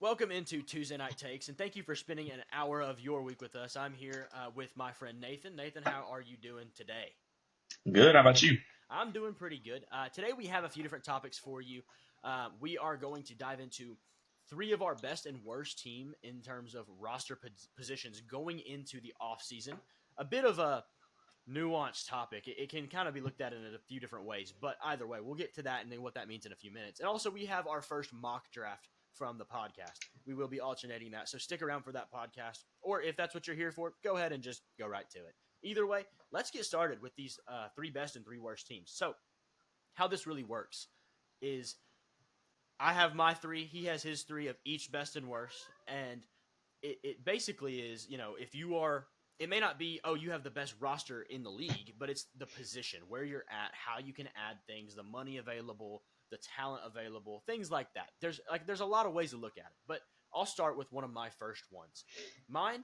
Welcome into Tuesday Night Takes, and thank you for spending an hour of your week with us. I'm here with my friend Nathan. Nathan, how are you doing today? Good. How about you? I'm doing pretty good. Today we have a few different topics for you. We are going to dive into three of our best and worst team in terms of roster positions going into the offseason. A bit of a nuanced topic. It can kind of be looked at in a few different ways, but either way, we'll get to that and then what that means in a few minutes. And also, we have our first mock draft from the podcast. We will be alternating that, so stick around for that podcast. Or if that's what you're here for, go ahead and just go right to it. Either way, let's get started with these three best and three worst teams. So, how this really works is I have my three, he has his three of each best and worst, and it basically is, if you are it may not be, oh, you have the best roster in the league, but it's the position, where you're at, how you can add things, the money available, the talent available, things like that. There's a lot of ways to look at it, but I'll start with one of my first ones. My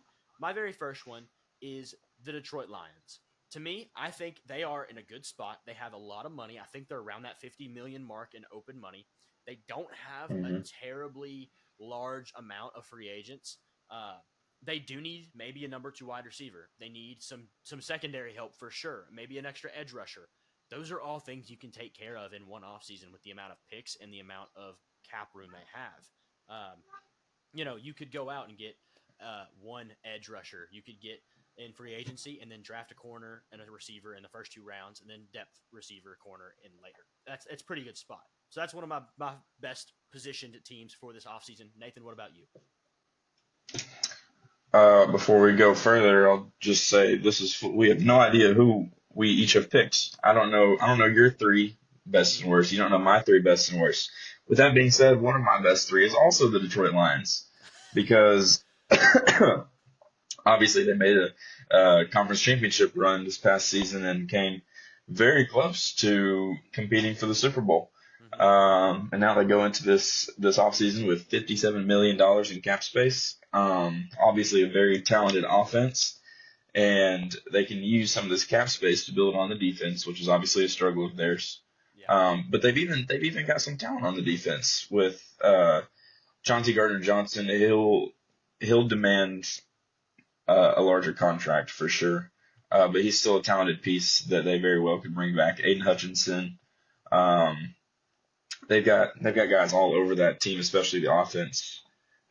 very first one is the Detroit Lions. To me, I think they are in a good spot. They have a lot of money. I think they're around that 50 million mark in open money. They don't have a hmm terribly large amount of free agents. They do need maybe a number two wide receiver. They need some secondary help for sure. Maybe an extra edge rusher. Those are all things you can take care of in one offseason with the amount of picks and the amount of cap room they have. You could go out and get one edge rusher. You could get in free agency and then draft a corner and a receiver in the first two rounds, and then depth receiver corner in later. It's a pretty good spot. So that's one of my best positioned teams for this offseason. Nathan, what about you? Before we go further, I'll just say we have no idea who we each have picked. I don't know. I don't know your three best and worst. You don't know my three best and worst. With that being said, one of my best three is also the Detroit Lions because obviously they made a conference championship run this past season and came very close to competing for the Super Bowl. Mm-hmm. And now they go into this offseason with $57 million in cap space. Obviously a very talented offense, and they can use some of this cap space to build on the defense, which is obviously a struggle of theirs. Yeah. But they've even got some talent on the defense with Chauncey Gardner-Johnson. He'll demand a larger contract for sure. But he's still a talented piece that they very well could bring back. Aiden Hutchinson. Um, they've got guys all over that team, especially the offense,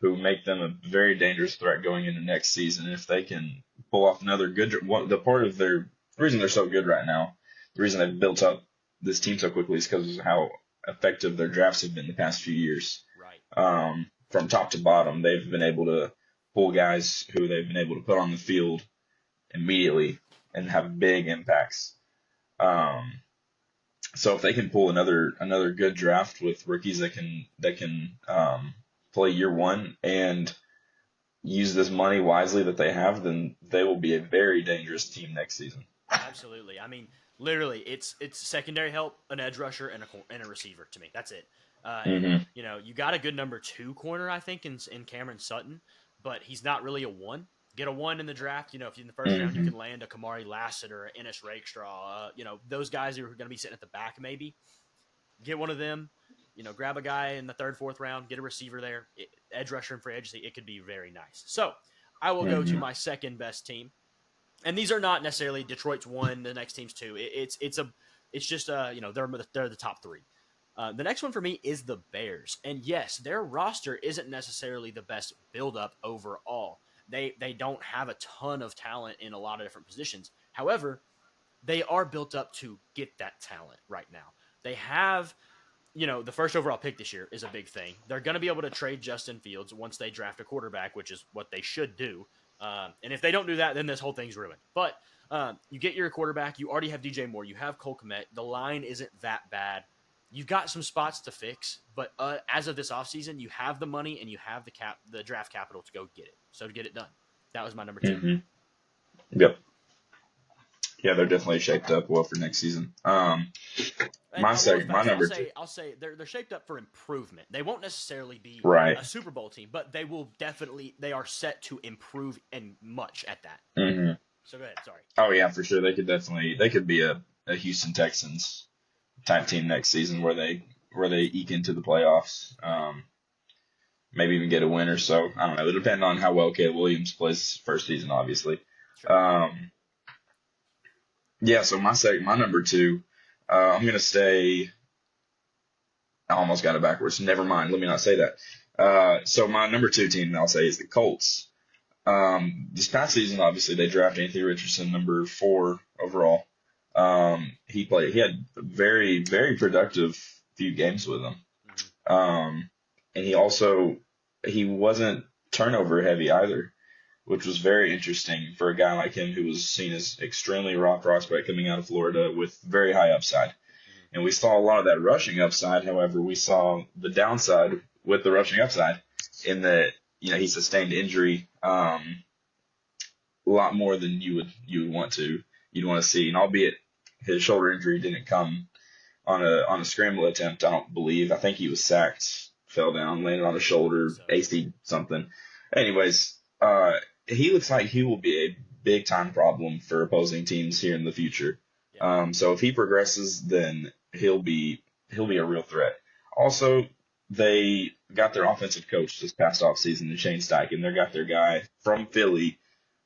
who make them a very dangerous threat going into next season. If they can pull off another the reason they're so good right now, the reason they've built up this team so quickly is because of how effective their drafts have been the past few years. Right. From top to bottom, they've been able to pull guys who they've been able to put on the field immediately and have big impacts. Um, so if they can pull another good draft with rookies that can play year one and use this money wisely that they have, then they will be a very dangerous team next season. Absolutely. I mean, literally, it's secondary help, an edge rusher, and a receiver to me. That's it. And hmm you got a good number two corner, I think, in Cameron Sutton, but he's not really a one. Get a one in the draft. If in the first round you hmm can land a Kamari Lassiter or Ennis Rakestraw, those guys who are going to be sitting at the back maybe. Get one of them. Grab a guy in the third, fourth round, get a receiver there, edge rusher and free agency. It could be very nice. So I will go to hmm my second best team, and these are not necessarily Detroit's one, the next team's two. It's just they're the top three. The next one for me is the Bears, and yes, their roster isn't necessarily the best build-up overall. They don't have a ton of talent in a lot of different positions. However, they are built up to get that talent right now. They have the first overall pick this year is a big thing. They're going to be able to trade Justin Fields once they draft a quarterback, which is what they should do. And if they don't do that, then this whole thing's ruined. But you get your quarterback. You already have DJ Moore. You have Cole Kmet. The line isn't that bad. You've got some spots to fix. But as of this offseason, you have the money and you have the draft capital to go get it. So to get it done. That was my number two. hmm Yep. Yeah, they're definitely shaped up well for next season. And really My fast, number two. I'll say they're shaped up for improvement. They won't necessarily be Right. a Super Bowl team, but they are set to improve and much at that. hmm So go ahead. Sorry. Oh yeah, for sure. They could be a Houston Texans type team next season where they eke into the playoffs. Right. maybe even get a win or so. I don't know. It'll depend on how well Caleb Williams plays his first season, obviously. Sure. Yeah, so my number two, I'm going to say, I almost got it backwards. Never mind. Let me not say that. So my number two team, I'll say, is the Colts. This past season, obviously, they drafted Anthony Richardson, number 4 overall. He had a very, very productive few games with them. And he wasn't turnover heavy either, which was very interesting for a guy like him who was seen as extremely raw prospect coming out of Florida with very high upside. And we saw a lot of that rushing upside. However, we saw the downside with the rushing upside in that, he sustained injury a lot more than you'd want to see. And albeit his shoulder injury didn't come on a scramble attempt, I don't believe. I think he was sacked, fell down, landed on his shoulder, AC something. Anyways, he looks like he will be a big time problem for opposing teams here in the future. Yeah. So if he progresses, then he'll be a real threat. Also, they got their offensive coach this past offseason in Shane Steichen. They got their guy from Philly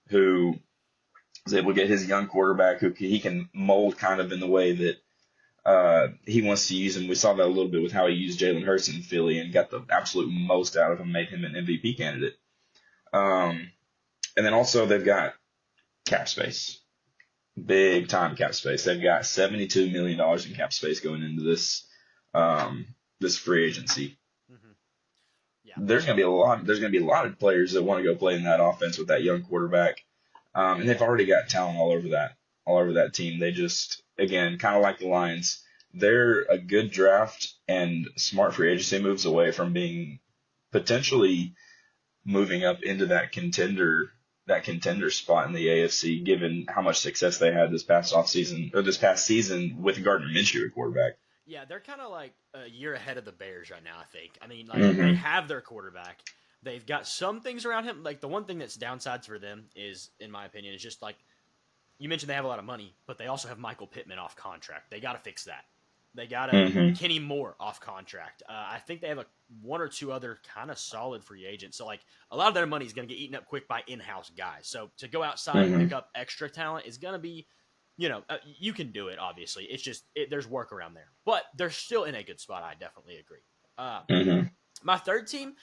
who was able to get his young quarterback who he can mold kind of in the way that he wants to use him. We saw that a little bit with how he used Jalen Hurts in Philly and got the absolute most out of him, made him an MVP candidate. And then also they've got cap space. Big time cap space. They've got $72 million in cap space going into this free agency. Mm-hmm. Yeah. There's gonna be a lot of players that want to go play in that offense with that young quarterback. And they've already got talent all over that team. They just, again, kind of like the Lions, they're a good draft and smart free agency moves away from being potentially moving up into that contender spot in the AFC, given how much success they had this past season with Gardner Minshew at quarterback. Yeah, they're kind of like a year ahead of the Bears right now, I think. I mean, They have their quarterback. They've got some things around him. Like, the one thing that's downsides for them is, in my opinion, is just like, you mentioned they have a lot of money, but they also have Michael Pittman off contract. They got to fix that. They got Kenny Moore off contract. I think they have one or two other kind of solid free agents. So, like, a lot of their money is going to get eaten up quick by in-house guys. So, to go outside and pick up extra talent is going to be, you can do it, obviously. It's just, there's work around there. But they're still in a good spot. I definitely agree. My third team,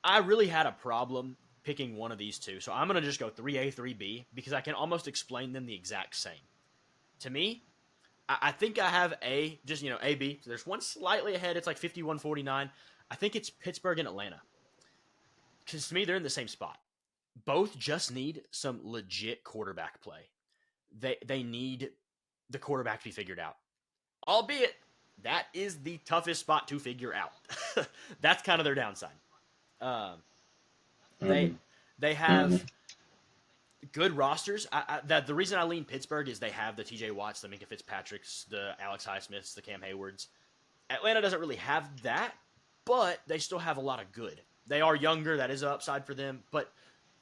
I really had a problem picking one of these two. So, I'm going to just go 3A, 3B, because I can almost explain them the exact same. To me, I think I have A, just, A, B. So there's one slightly ahead. It's like 51-49. I think it's Pittsburgh and Atlanta. Because to me, they're in the same spot. Both just need some legit quarterback play. They need the quarterback to be figured out. Albeit, that is the toughest spot to figure out. That's kind of their downside. They have good rosters. The reason I lean Pittsburgh is they have the TJ Watts, the Minka Fitzpatricks, the Alex Highsmiths, the Cam Haywards. Atlanta doesn't really have that, but they still have a lot of good. They are younger. That is an upside for them, but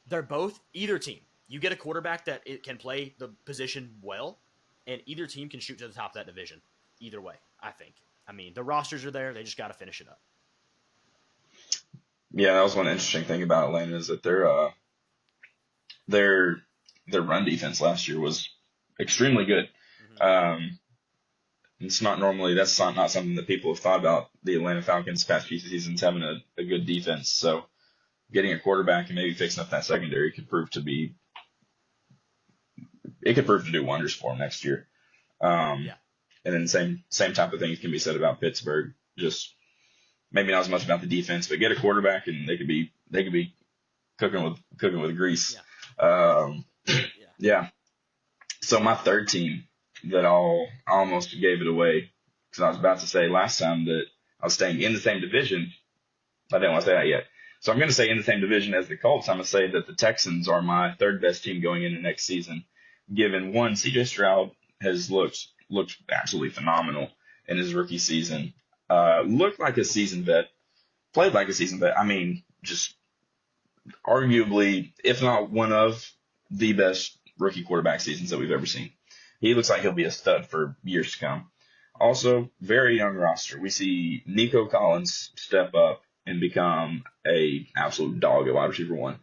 they're both either team. You get a quarterback that it can play the position well, and either team can shoot to the top of that division. Either way, I think. I mean, the rosters are there. They just got to finish it up. Yeah, that was one interesting thing about Atlanta is that their run defense last year was extremely good. It's not normally, that's not something that people have thought about the Atlanta Falcons past few seasons having a good defense. So getting a quarterback and maybe fixing up that secondary could prove to do wonders for them next year. And then same type of things can be said about Pittsburgh. Just maybe not as much about the defense, but get a quarterback and they could be cooking with grease. Yeah. So my third team that I almost gave it away because I was about to say last time that I was staying in the same division. I didn't want to say that yet. So I'm going to say in the same division as the Colts. I'm going to say that the Texans are my third best team going into next season. Given one, CJ Stroud has looked absolutely phenomenal in his rookie season. Looked like a seasoned vet, played like a seasoned vet. I mean, just arguably, if not one of the best rookie quarterback seasons that we've ever seen. He looks like he'll be a stud for years to come. Also, very young roster. We see Nico Collins step up and become a absolute dog at wide receiver one.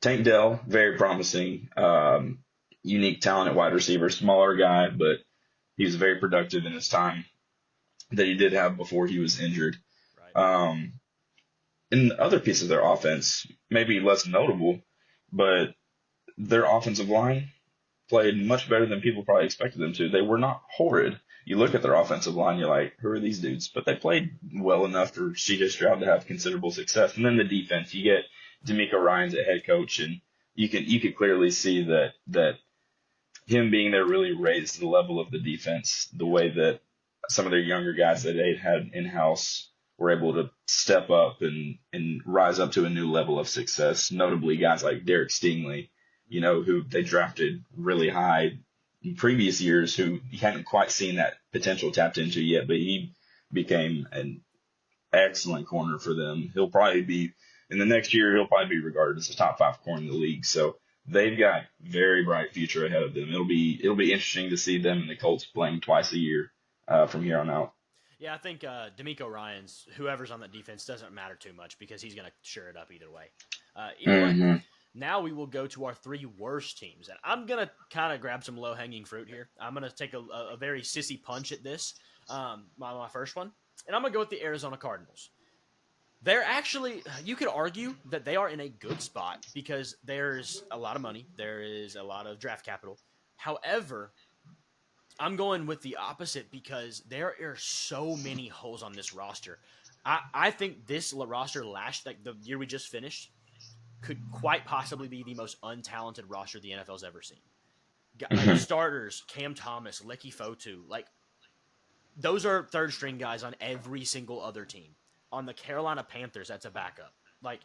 Tank Dell, very promising, unique talent at wide receiver, smaller guy, but he was very productive in his time that he did have before he was injured. Right. In other pieces of their offense, maybe less notable, but their offensive line played much better than people probably expected them to. They were not horrid. You look at their offensive line, you're like, who are these dudes? But they played well enough for C.J. Stroud to have considerable success. And then the defense, you get D'Amico Ryans at head coach, and you could clearly see that him being there really raised the level of the defense, the way that some of their younger guys that they had in-house were able to step up and rise up to a new level of success, notably guys like Derek Stingley, who they drafted really high in previous years, who you hadn't quite seen that potential tapped into yet, but he became an excellent corner for them. He'll probably be, in the next year, he'll probably be regarded as a top 5 corner in the league. So they've got very bright future ahead of them. It'll be interesting to see them and the Colts playing twice a year from here on out. Yeah, I think D'Amico Ryans, whoever's on that defense, doesn't matter too much because he's going to shore it up either way. Way, now we will go to our 3 worst teams. And I'm going to kind of grab some low-hanging fruit here. I'm going to take a very sissy punch at this, my first one. And I'm going to go with the Arizona Cardinals. They're actually, you could argue that they are in a good spot because there's a lot of money. There is a lot of draft capital. However, I'm going with the opposite because there are so many holes on this roster. I think this roster like the year we just finished, could quite possibly be the most untalented roster the NFL's ever seen. Starters, Cam Thomas, Lecky Fotu, like those are third string guys on every single other team. On the Carolina Panthers, that's a backup. Like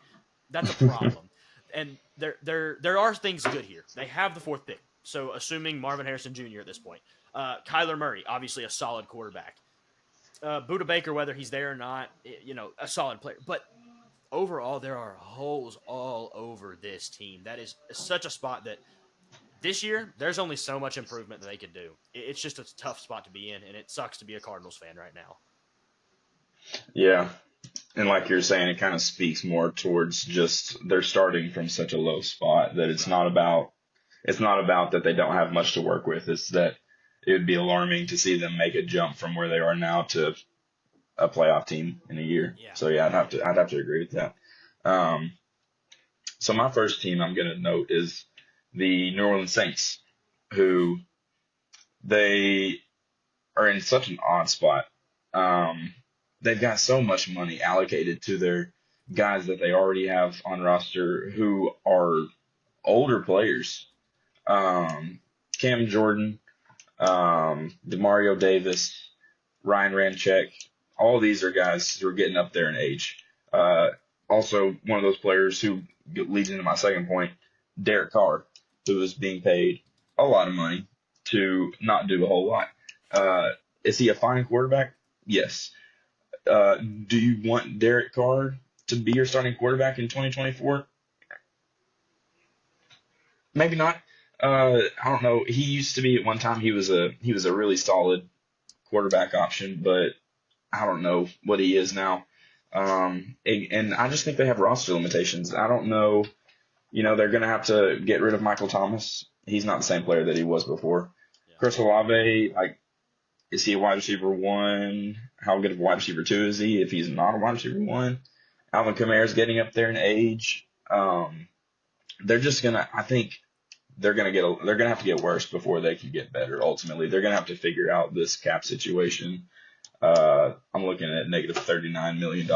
that's a problem. And there are things good here. They have the 4th pick. So assuming Marvin Harrison Jr. at this point. Kyler Murray, obviously a solid quarterback. Budda Baker, whether he's there or not, a solid player. But overall, there are holes all over this team. That is such a spot that this year, there's only so much improvement that they could do. It's just a tough spot to be in, and it sucks to be a Cardinals fan right now. Yeah. And like you're saying, it kind of speaks more towards just they're starting from such a low spot that it's not about that they don't have much to work with. It's that it would be alarming to see them make a jump from where they are now to a playoff team in a year. Yeah. So yeah, I'd have to agree with that. So my first team I'm going to note is the New Orleans Saints, who they are in such an odd spot. They've got so much money allocated to their guys that they already have on roster who are older players. Cam Jordan, DeMario Davis, Ryan Ramczyk, all these are guys who are getting up there in age. Also, one of those players who leads into my second point, Derek Carr, who is being paid a lot of money to not do a whole lot. Is he a fine quarterback? Yes. Do you want Derek Carr to be your starting quarterback in 2024? Maybe not. I don't know. He used to be at one time. He was a really solid quarterback option, but I don't know what he is now. And I just think they have roster limitations. I don't know. They're going to have to get rid of Michael Thomas. He's not the same player that he was before. Yeah. Chris Olave, is he a wide receiver 1? How good of a wide receiver 2 is he if he's not a wide receiver 1? Alvin Kamara's getting up there in age. They're just going to, I think they're going to have to get worse before they can get better. Ultimately, they're going to have to figure out this cap situation. I'm looking at negative $39 million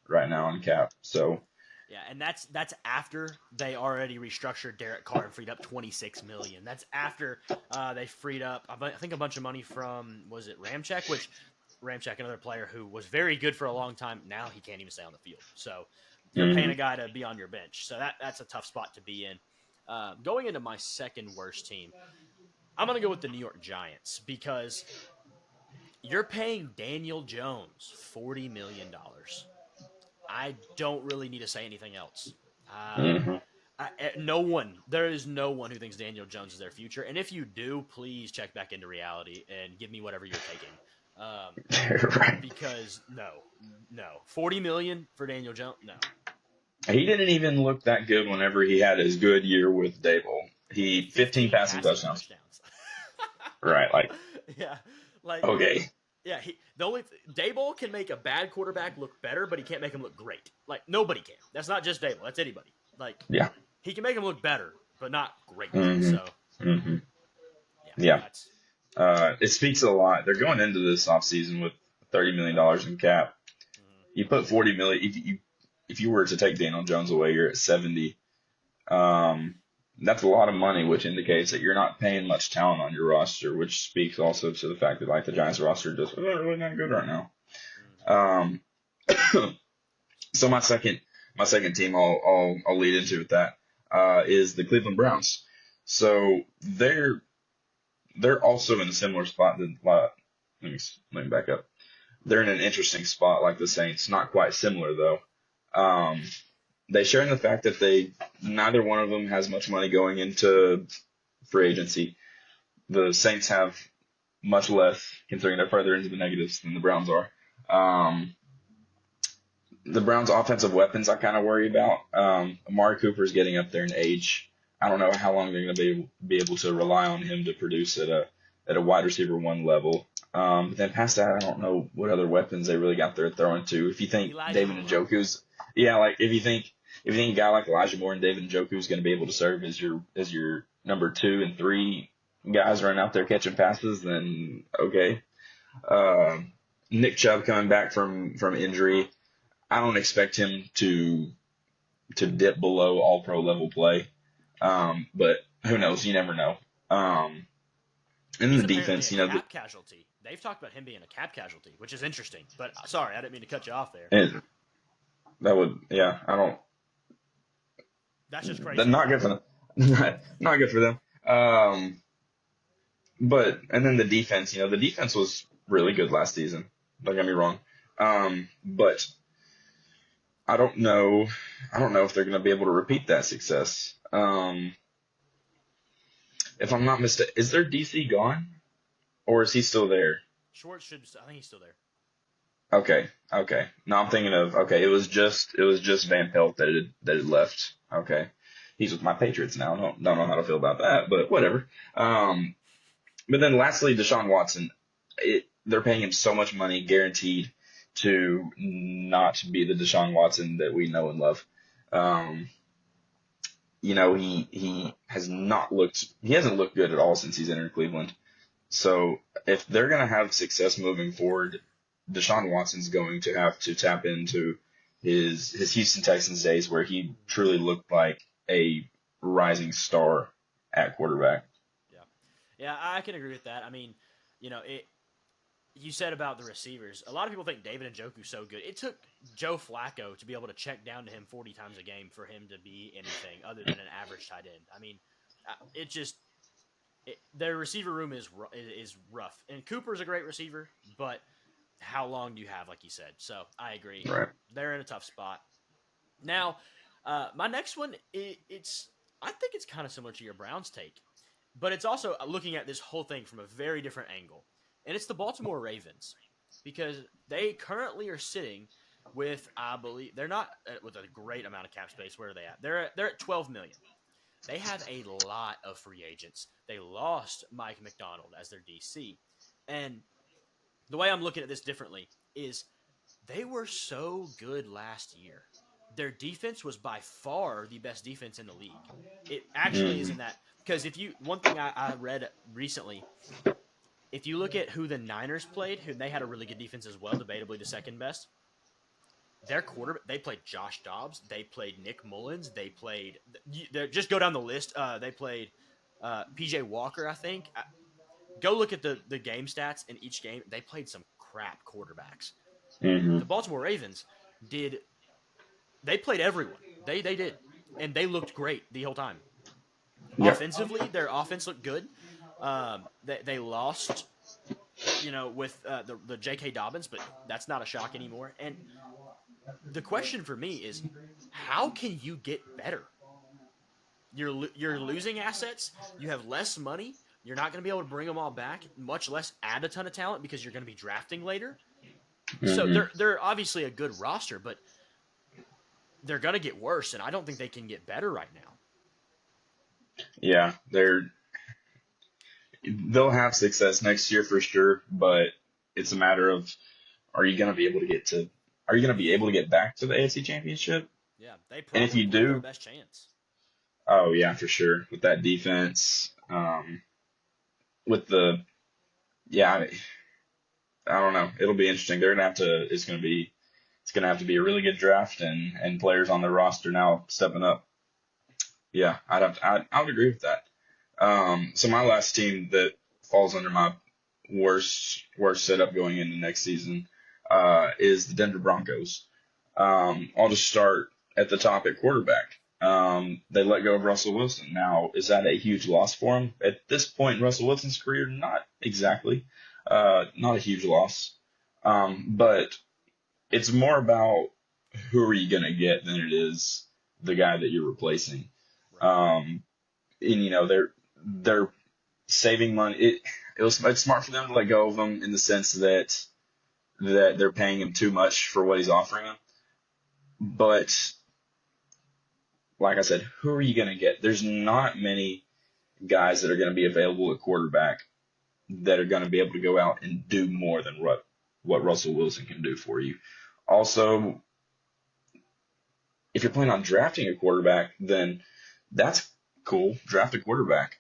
right now on cap. So, yeah, and that's after they already restructured Derek Carr and freed up $26 million. That's after they freed up, I think, a bunch of money from, was it Ramczyk? Which Ramczyk, another player who was very good for a long time. Now he can't even stay on the field. So you're paying a guy to be on your bench. So that's a tough spot to be in. Going into my second worst team, I'm going to go with the New York Giants because you're paying Daniel Jones $40 million. I don't really need to say anything else. There is no one who thinks Daniel Jones is their future. And if you do, please check back into reality and give me whatever you're taking. Right. Because No. 40 million for Daniel Jones? No. He didn't even look that good whenever he had his good year with Dable. He 15 passing touchdowns. Right, like yeah, like okay. Yeah, Daboll can make a bad quarterback look better, but he can't make him look great. Like nobody can. That's not just Daboll. That's anybody. Like Yeah. He can make him look better, but not great. Mm-hmm. So mm-hmm. Yeah. It speaks a lot. They're going into this offseason with $30 million in cap. You put $40 million. If you were to take Daniel Jones away, you're at 70. That's a lot of money, which indicates that you're not paying much talent on your roster, which speaks also to the fact that like the Giants roster just isn't really not good right now. So my second team I'll lead into with that is the Cleveland Browns. So they're also in a similar spot. Let me back up. They're in an interesting spot like the Saints. Not quite similar though. They share in the fact that neither one of them has much money going into free agency. The Saints have much less, considering they're further into the negatives than the Browns are. The Browns' offensive weapons I kind of worry about. Amari Cooper's getting up there in age. I don't know how long they're going to be able to rely on him to produce at a wide receiver 1 level. But then past that, I don't know what other weapons they really got there throwing to. If you think David Njoku's, like if you think a guy like Elijah Moore and David Njoku is going to be able to serve as your number 2 and 3 guys running out there catching passes, then okay. Nick Chubb coming back from injury, I don't expect him to dip below all pro level play. But who knows? You never know. And then the defense, cap casualty. They've talked about him being a cap casualty, which is interesting. But sorry, I didn't mean to cut you off there. That would, I don't. That's just crazy. Not good for them. Not good for them. But and then the defense, the defense was really good last season. Don't get me wrong. But I don't know if they're going to be able to repeat that success. If I'm not mistaken, is their DC gone, or is he still there? Schwartz I think he's still there. Okay. No, I'm thinking of it was just Van Pelt that had left. Okay, he's with my Patriots now. Don't know how to feel about that, but whatever. But then lastly, Deshaun Watson. They're paying him so much money, guaranteed, to not be the Deshaun Watson that we know and love. He hasn't looked good at all since he's entered Cleveland. So if they're going to have success moving forward, Deshaun Watson's going to have to tap into his Houston Texans days where he truly looked like a rising star at quarterback. Yeah, I can agree with that. I mean, you said about the receivers. A lot of people think David Njoku's so good. It took Joe Flacco to be able to check down to him 40 times a game for him to be anything other than an average tight end. I mean, their receiver room is rough. And Cooper's a great receiver, but how long do you have, like you said? So I agree. Right. They're in a tough spot. Now, my next one, I think it's kind of similar to your Browns take, but it's also looking at this whole thing from a very different angle. And it's the Baltimore Ravens, because they currently are sitting with, I believe, they're not with a great amount of cap space. Where are they at? They're at $12 million. They have a lot of free agents. They lost Mike McDonald as their DC. And the way I'm looking at this differently is they were so good last year. Their defense was by far the best defense in the league. It actually isn't that, because one thing I read recently, if you look at who the Niners played, they had a really good defense as well, debatably the second best. Their quarterback, they played Josh Dobbs, they played Nick Mullins, just go down the list. They played PJ Walker, I think. Go look at the game stats in each game. They played some crap quarterbacks. Mm-hmm. The Baltimore Ravens they played everyone. They did, and they looked great the whole time. Yep. Offensively, their offense looked good. They lost, with the J.K. Dobbins, but that's not a shock anymore. And the question for me is, how can you get better? You're losing assets. You have less money. You're not going to be able to bring them all back, much less add a ton of talent because you're going to be drafting later. So they're obviously a good roster, but they're going to get worse, and I don't think they can get better right now. Yeah, they'll have success next year for sure, but it's a matter of are you going to be able to get back to the AFC Championship? Yeah, they And if you probably have their do, best chance. oh yeah, for sure. With that defense, with the yeah, I don't know. It'll be interesting. They're gonna have to. It's gonna have to be a really good draft and players on their roster now stepping up. Yeah, I would agree with that. So my last team that falls under my worst setup going into next season is the Denver Broncos. I'll just start at the top at quarterback. They let go of Russell Wilson. Now, is that a huge loss for him? At this point in Russell Wilson's career, not exactly. Not a huge loss. But it's more about who are you going to get than it is the guy that you're replacing. And they're saving money. It's smart for them to let go of him in the sense that they're paying him too much for what he's offering him. But like I said, who are you going to get? There's not many guys that are going to be available at quarterback that are going to be able to go out and do more than what Russell Wilson can do for you. Also, if you're planning on drafting a quarterback, then that's cool. Draft a quarterback.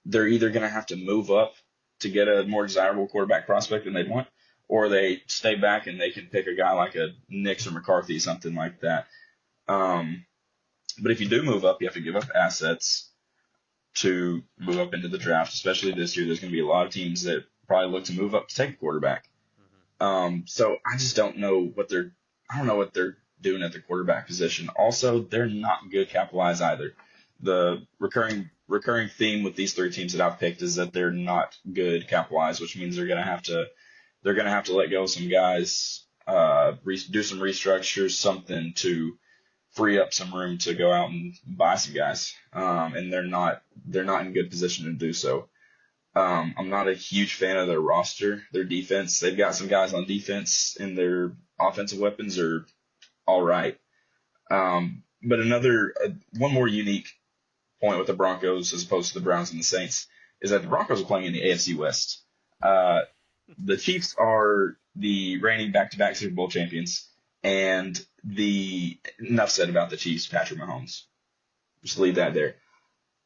They're either going to have to move up to get a more desirable quarterback prospect than they want, or they stay back and they can pick a guy like a Nix or McCarthy, something like that. But if you do move up, you have to give up assets to move up into the draft, especially this year. There's going to be a lot of teams that probably look to move up to take a quarterback. So I just don't know what they're doing at the quarterback position. Also, they're not good capitalized either. The recurring theme with these three teams that I've picked is that they're not good capitalized, which means they're going to have to let go of some guys, do some restructures, something to free up some room to go out and buy some guys. And they're not in good position to do so. I'm not a huge fan of their roster, their defense. They've got some guys on defense, and their offensive weapons are all right. But one more unique point with the Broncos as opposed to the Browns and the Saints is that the Broncos are playing in the AFC West. The Chiefs are the reigning back-to-back Super Bowl champions, and enough said about the Chiefs, Patrick Mahomes. Just leave that there.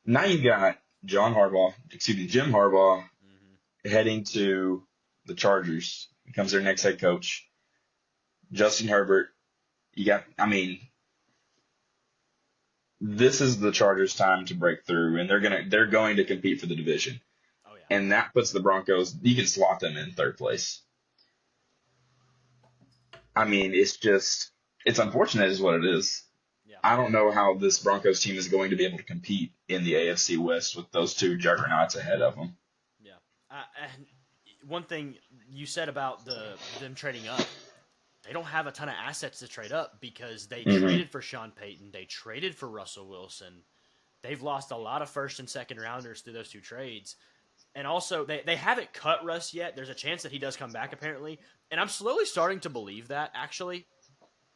Now you've got Jim Harbaugh heading to the Chargers. Becomes their next head coach. Justin Herbert. This is the Chargers' time to break through, and they're going to compete for the division. Oh, yeah. And that puts the Broncos, you can slot them in third place. It's unfortunate is what it is. Yeah. I don't know how this Broncos team is going to be able to compete in the AFC West with those two juggernauts ahead of them. Yeah. And one thing you said about them trading up, they don't have a ton of assets to trade up because they traded for Sean Payton. They traded for Russell Wilson. They've lost a lot of first and second rounders through those two trades. And also, they haven't cut Russ yet. There's a chance that he does come back, apparently. And I'm slowly starting to believe that, actually.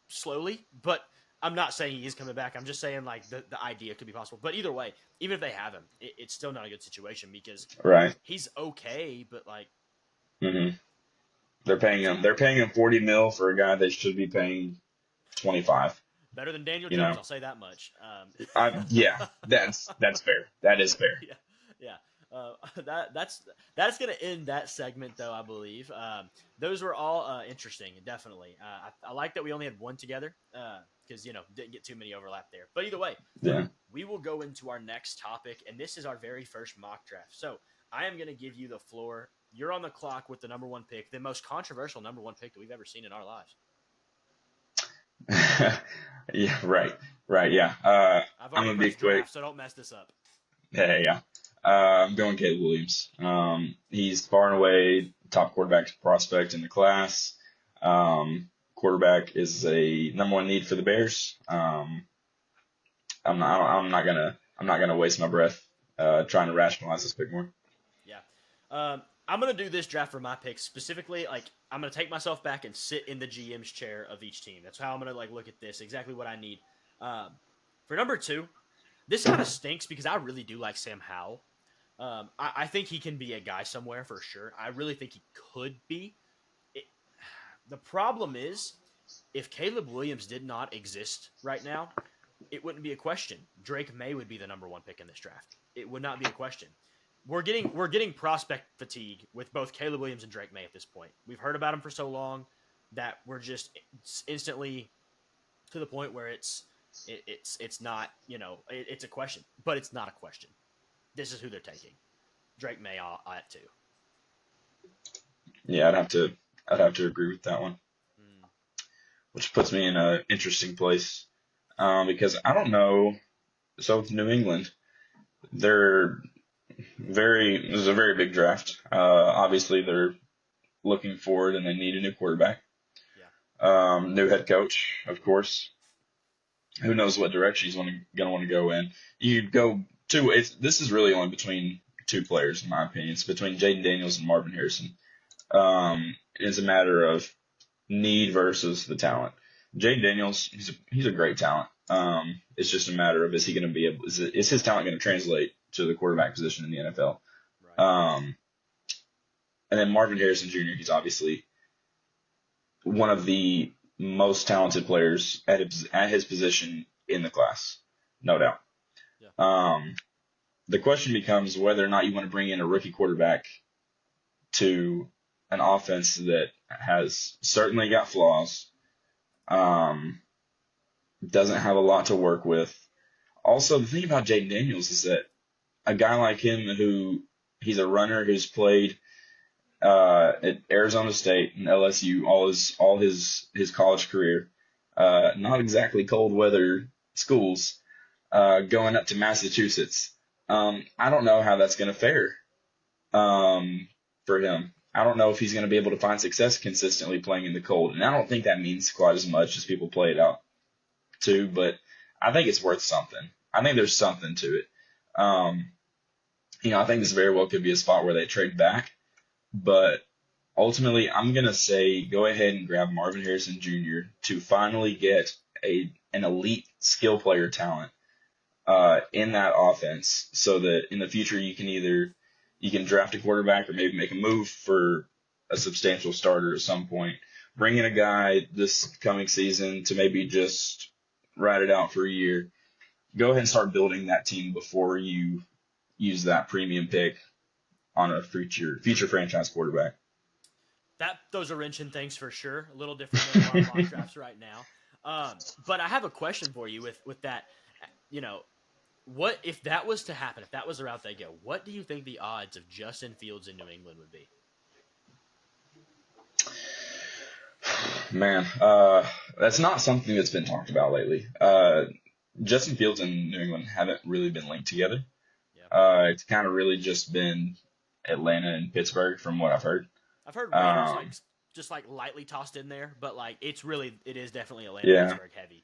Slowly. But I'm not saying he's coming back. I'm just saying, like, the idea could be possible. But either way, even if they have him, it's still not a good situation because he's okay, but, like... Mm-hmm. They're paying him $40 million for a guy they should be paying $25. Better than Daniel Jones, I'll say that much. Yeah, that's fair. That is fair. Yeah. That's going to end that segment, though, I believe. Those were all interesting, definitely. I like that we only had one together because, didn't get too many overlap there. But either way, we will go into our next topic, and this is our very first mock draft. So I am going to give you the floor. You're on the clock with the number one pick, the most controversial number one pick that we've ever seen in our lives. Yeah, right. Yeah. I'm going to be quick, so don't mess this up. Yeah. I'm going Caleb Williams. He's far and away top quarterback prospect in the class. Quarterback is a number one need for the Bears. I'm not gonna waste my breath trying to rationalize this pick more. Yeah. I'm going to do this draft for my picks specifically. Like, I'm going to take myself back and sit in the GM's chair of each team. That's how I'm going to like look at this. Exactly what I need. For number 2, this kind of stinks because I really do like Sam Howell. I think he can be a guy somewhere for sure. I really think he could be. The problem is, if Caleb Williams did not exist right now, it wouldn't be a question. Drake May would be the number 1 pick in this draft. It would not be a question. We're getting prospect fatigue with both Caleb Williams and Drake May at this point. We've heard about him for so long that we're just instantly to the point where it's not, it's a question, but it's not a question. This is who they're taking. Drake May at 2. Yeah, I'd have to agree with that one, which puts me in an interesting place because I don't know. So with New England, this is a very big draft. Obviously, they're looking forward and they need a new quarterback. Yeah. New head coach, of course. Who knows what direction he's going to want to go in? You go to this is really only between 2 players, in my opinion. It's between Jaden Daniels and Marvin Harrison. It's a matter of need versus the talent. Jaden Daniels, he's a great talent. It's just a matter of is his talent going to translate to the quarterback position in the NFL? Right. And then Marvin Harrison Jr., he's obviously one of the most talented players at his position in the class, no doubt. Yeah. The question becomes whether or not you want to bring in a rookie quarterback to an offense that has certainly got flaws, doesn't have a lot to work with. Also, the thing about Jaden Daniels is that a guy like him he's a runner who's played at Arizona State and LSU all his college career, not exactly cold weather schools, going up to Massachusetts. I don't know how that's going to fare for him. I don't know if he's going to be able to find success consistently playing in the cold, and I don't think that means quite as much as people play it out too. But I think it's worth something. I think there's something to it. I think this very well could be a spot where they trade back. But ultimately, I'm going to say go ahead and grab Marvin Harrison Jr. to finally get an elite skill player talent in that offense so that in the future you can draft a quarterback or maybe make a move for a substantial starter at some point. Bring in a guy this coming season to maybe just ride it out for a year. Go ahead and start building that team before you use that premium pick on a future franchise quarterback. Those are wrenching things for sure. A little different than a lot of mock drafts right now. But I have a question for you with that. What if that was to happen? If that was the route they go, what do you think the odds of Justin Fields in New England would be? Man, that's not something that's been talked about lately. Justin Fields and New England haven't really been linked together. Yeah. It's kind of really just been Atlanta and Pittsburgh from what I've heard. I've heard Raiders just lightly tossed in there, but it is definitely Atlanta Pittsburgh heavy.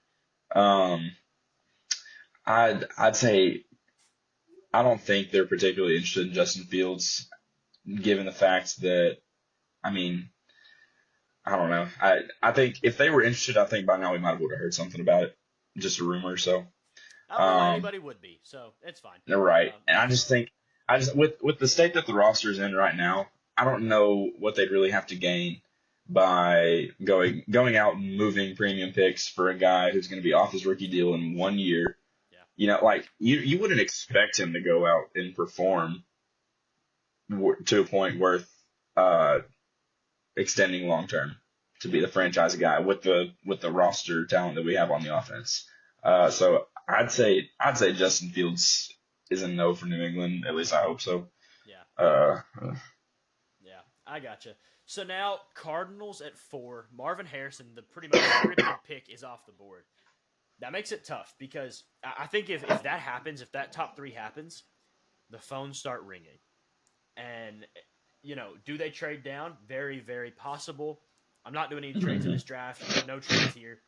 I'd say I don't think they're particularly interested in Justin Fields, given the fact that I don't know. I think if they were interested, I think by now we might have heard something about it. Just a rumor, so. I don't know why anybody would be, so it's fine. Right, and I just think with the state that the roster's in right now, I don't know what they'd really have to gain by going out and moving premium picks for a guy who's going to be off his rookie deal in 1 year. Yeah. You wouldn't expect him to go out and perform to a point worth extending long term to be the franchise guy with the roster talent that we have on the offense. So I'd say Justin Fields is a no for New England. At least I hope so. Yeah. Yeah, I gotcha. So now Cardinals at 4. Marvin Harrison, the pretty much scripted pick, is off the board. That makes it tough because I think if that happens, if that top 3 happens, the phones start ringing. And, do they trade down? Very, very possible. I'm not doing any trades in this draft. No trades here.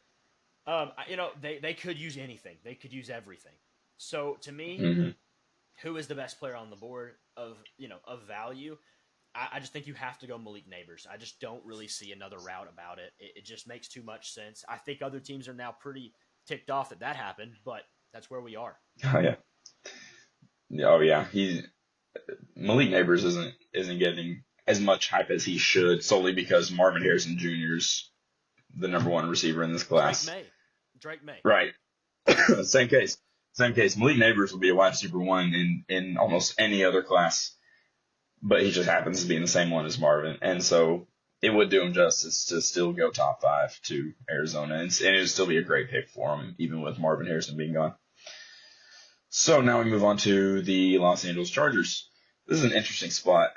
They could use anything. They could use everything. So to me, who is the best player on the board of value? I just think you have to go Malik Neighbors. I just don't really see another route about it. It just makes too much sense. I think other teams are now pretty ticked off that happened, but that's where we are. Oh yeah. Oh yeah. Malik Neighbors isn't getting as much hype as he should solely because Marvin Harrison Jr. is the number one receiver in this class. Drake May. Right. Same case. Malik Neighbors will be a wide receiver one in almost any other class, but he just happens to be in the same one as Marvin, and so it would do him justice to still go top 5 to Arizona, and it would still be a great pick for him, even with Marvin Harrison being gone. So now we move on to the Los Angeles Chargers. This is an interesting spot.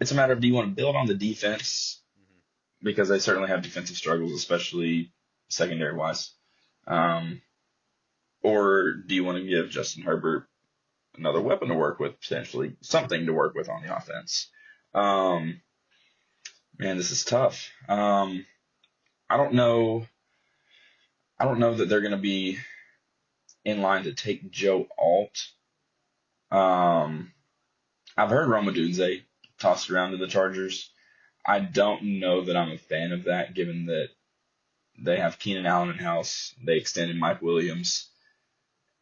It's a matter of, do you want to build on the defense? Because they certainly have defensive struggles, especially secondary-wise. Or do you want to give Justin Herbert another weapon to work with, potentially something to work with on the offense? Man, this is tough. I don't know that they're going to be in line to take Joe Alt. I've heard Roma Dunze tossed around to the Chargers. I don't know that I'm a fan of that, given that they have Keenan Allen in-house, they extended Mike Williams,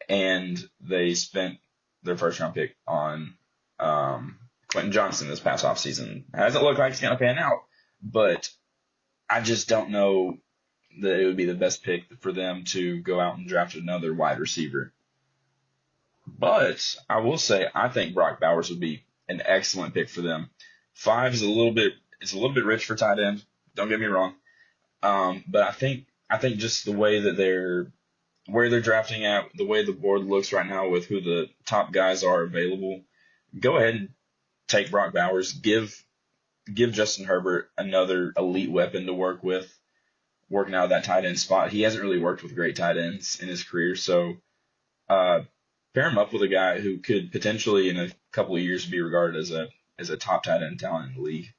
and they spent their first-round pick on Quentin Johnson this past offseason. Hasn't looked like it's going to pan out, but I just don't know that it would be the best pick for them to go out and draft another wide receiver. But I will say I think Brock Bowers would be an excellent pick for them. 5 is a little bit rich for tight end. Don't get me wrong. But I think just the way that where they're drafting at, the way the board looks right now with who the top guys are available, go ahead and take Brock Bowers. Give Justin Herbert another elite weapon to work with, working out of that tight end spot. He hasn't really worked with great tight ends in his career, so pair him up with a guy who could potentially in a couple of years be regarded as a top tight end talent in the league.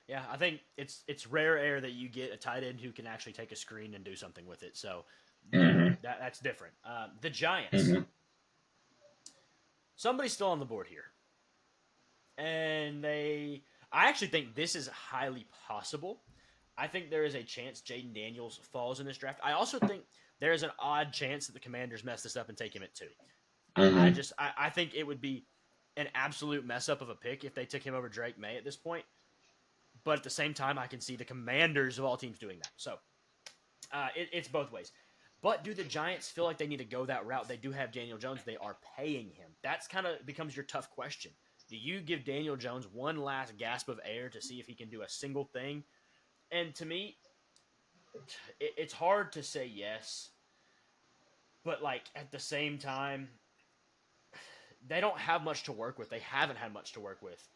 Yeah, I think it's rare air that you get a tight end who can actually take a screen and do something with it. So that's different. The Giants. Somebody's still on the board here. And I actually think this is highly possible. I think there is a chance Jaden Daniels falls in this draft. I also think there is an odd chance that the Commanders mess this up and take him at 2. I think it would be an absolute mess up of a pick if they took him over Drake May at this point. But at the same time, I can see the Commanders of all teams doing that. So it's both ways. But do the Giants feel like they need to go that route? They do have Daniel Jones. They are paying him. That's kind of becomes your tough question. Do you give Daniel Jones one last gasp of air to see if he can do a single thing? And to me, it's hard to say yes. But, like, at the same time, they don't have much to work with. They haven't had much to work with.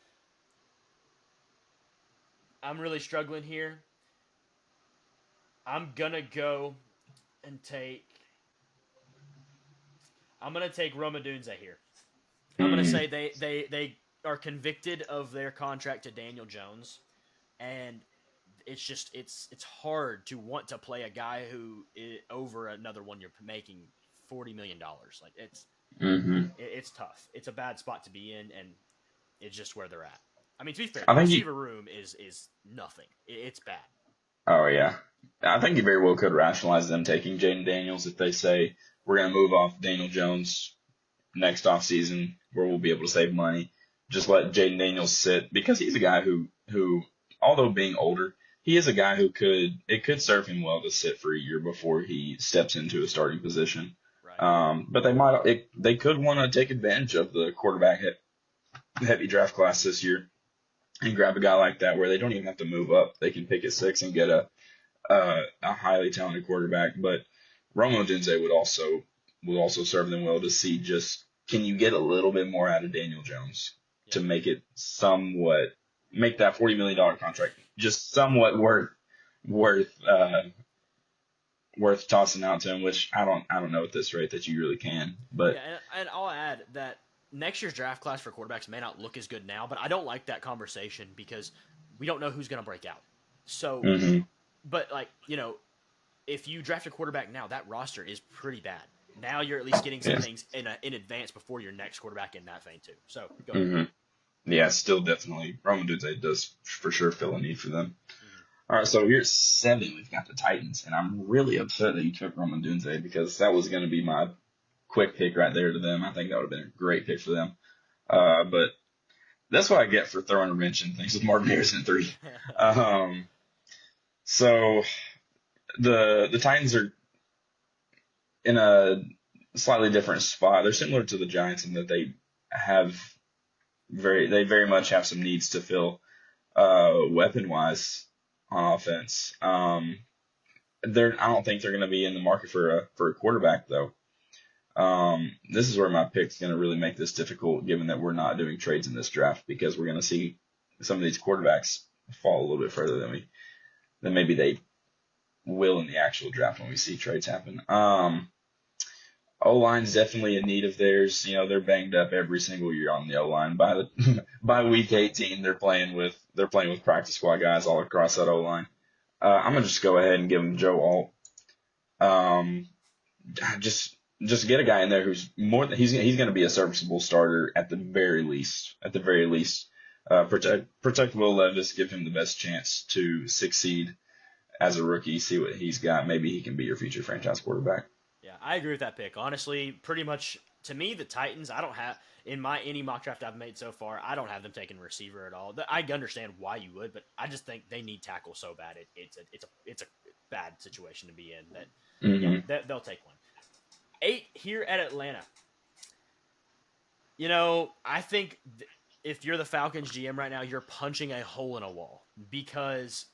I'm really struggling here. I'm going to go and take Roma Dunze here. I'm going to say they are convicted of their contract to Daniel Jones, and it's just it's hard to want to play a guy who is over another one you're making $40 million. Like it's tough. It's a bad spot to be in, and it's just where they're at. I mean, to be fair, the receiver room is nothing. It's bad. Oh yeah, I think you very well could rationalize them taking Jaden Daniels if they say we're going to move off Daniel Jones next offseason where we'll be able to save money. Just let Jaden Daniels sit because he's a guy who although being older, he is a guy who it could serve him well to sit for a year before he steps into a starting position. Right. But they could want to take advantage of the quarterback heavy draft class this year and grab a guy like that where they don't even have to move up. They can pick at 6 and get a highly talented quarterback. But Romo Dunze would also serve them well to see just can you get a little bit more out of Daniel Jones to make it make that $40 million contract just somewhat worth tossing out to him, which I don't know at this rate that you really can. But and I'll add that next year's draft class for quarterbacks may not look as good now, but I don't like that conversation because we don't know who's going to break out. So, but if you draft a quarterback now, that roster is pretty bad. Now you're at least getting some Yeah. things in advance before your next quarterback in that vein too. So go ahead. hmm Yeah, still definitely. Roma Dunze does for sure fill a need for them. Mhm. All right, so here's 7. We've got the Titans, and I'm really upset that you took Roma Dunze because that was going to be my quick pick right there to them. I think that would have been a great pick for them. But that's what I get for throwing a wrench in things with Marvin Harrison at 3. Um, so the Titans are in a slightly different spot. They're similar to the Giants in that they very much have some needs to fill weapon wise on offense. I don't think they're going to be in the market for a quarterback though. This is where my pick's going to really make this difficult, given that we're not doing trades in this draft, because we're going to see some of these quarterbacks fall a little bit further than maybe they will in the actual draft when we see trades happen. O-line's definitely in need of theirs. You know, they're banged up every single year on the O-line. By week 18, they're playing with practice squad guys all across that O-line. I'm gonna just go ahead and give them Joe Alt. Just get a guy in there who's he's going to be a serviceable starter at the very least. Protect Will Levis, give him the best chance to succeed as a rookie. See what he's got. Maybe he can be your future franchise quarterback. Yeah, I agree with that pick. Honestly, pretty much to me, the Titans. I don't have in any mock draft I've made so far. I don't have them taking receiver at all. I understand why you would, but I just think they need tackle so bad. It's a bad situation to be in. They'll take one. 8 here at Atlanta. You know, I think if you're the Falcons GM right now, you're punching a hole in a wall, because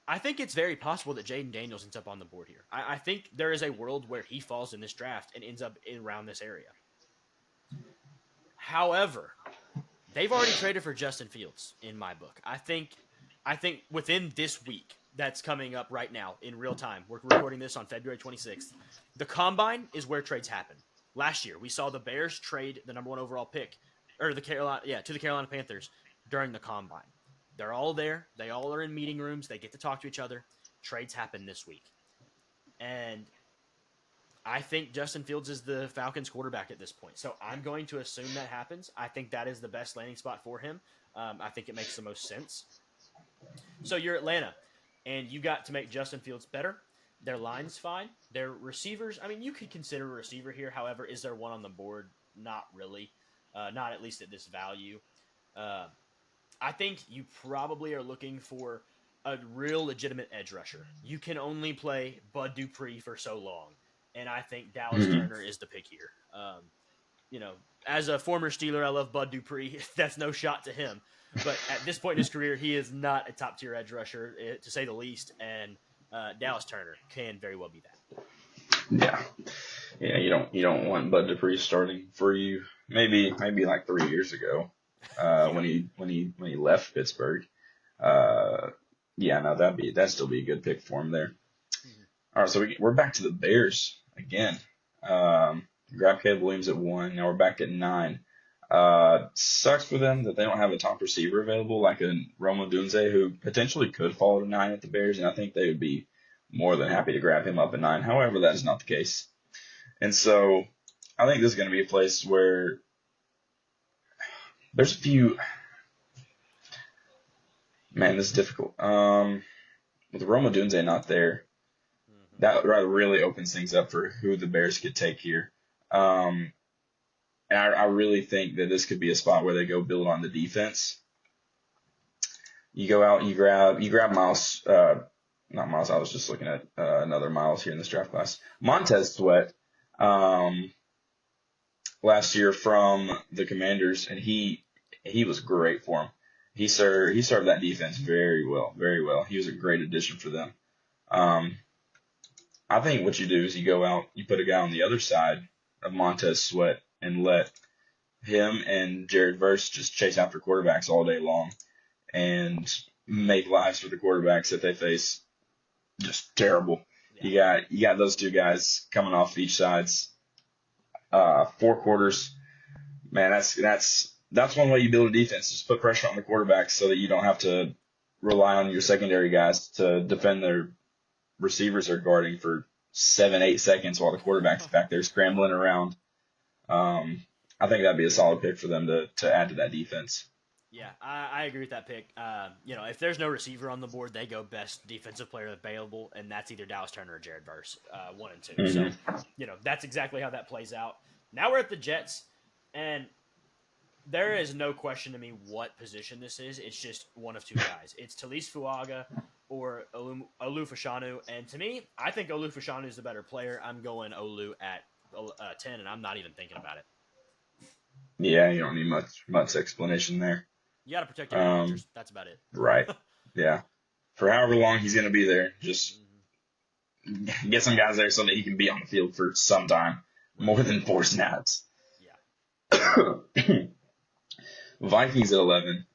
I think it's very possible that Jaden Daniels ends up on the board here. I think there is a world where he falls in this draft and ends up around this area. However, they've already traded for Justin Fields in my book. I think within this week that's coming up right now in real time, we're recording this on February 26th, the Combine is where trades happen. Last year, we saw the Bears trade the number 1 overall pick, to the Carolina Panthers during the Combine. They're all there. They all are in meeting rooms. They get to talk to each other. Trades happen this week. And I think Justin Fields is the Falcons quarterback at this point. So I'm going to assume that happens. I think that is the best landing spot for him. I think it makes the most sense. So you're Atlanta, and you got to make Justin Fields better. Their line's fine. Their receivers, I mean, you could consider a receiver here. However, is there one on the board? Not really. Not at least at this value. I think you probably are looking for a real legitimate edge rusher. You can only play Bud Dupree for so long, and I think Dallas Turner is the pick here. You know, as a former Steeler, I love Bud Dupree. That's no shot to him. But at this point in his career, he is not a top-tier edge rusher, to say the least, and Dallas Turner can very well be that. Yeah. You don't want Bud Dupree starting for you. Maybe like 3 years ago, when he left Pittsburgh. That'd still be a good pick for him there. Mm-hmm. All right, so we're back to the Bears again. Grab Caleb Williams at 1. Now we're back at 9. Sucks for them that they don't have a top receiver available like a Roma Dunze, who potentially could fall to 9 at the Bears, and I think they would be more than happy to grab him up at 9. However, that is not the case. And so I think this is going to be a place where there's a few. Man, this is difficult. With Roma Dunze not there, that really opens things up for who the Bears could take here. And I really think that this could be a spot where they go build on the defense. You go out and you grab Miles, not Miles. I was just looking at another Miles here in this draft class. Montez Sweat, last year from the Commanders, and he was great for him. He served that defense very well, very well. He was a great addition for them. I think what you do is you go out, you put a guy on the other side of Montez Sweat and let him and Jared Verse just chase after quarterbacks all day long and make lives for the quarterbacks that they face just terrible. Yeah. You got those two guys coming off each sides, 4 quarters. Man, that's one way you build a defense. Just put pressure on the quarterbacks so that you don't have to rely on your secondary guys to defend their receivers are guarding for 7, 8 seconds while the quarterback's back there scrambling around. I think that'd be a solid pick for them to add to that defense. Yeah, I agree with that pick. If there's no receiver on the board, they go best defensive player available, and that's either Dallas Turner or Jared Verse, 1 and 2. Mm-hmm. So, that's exactly how that plays out. Now we're at the Jets, and there is no question to me what position this is. It's just one of two guys. It's Talise Fuaga or Olu Fashanu, and to me, I think Olu Fashanu is the better player. I'm going Olu at 10, and I'm not even thinking about it. Yeah, you don't need much explanation there. You got to protect your Rodgers. That's about it. Right. Yeah. For however long he's going to be there, just get some guys there so that he can be on the field for some time, more than 4 snaps. Yeah. Vikings at 11.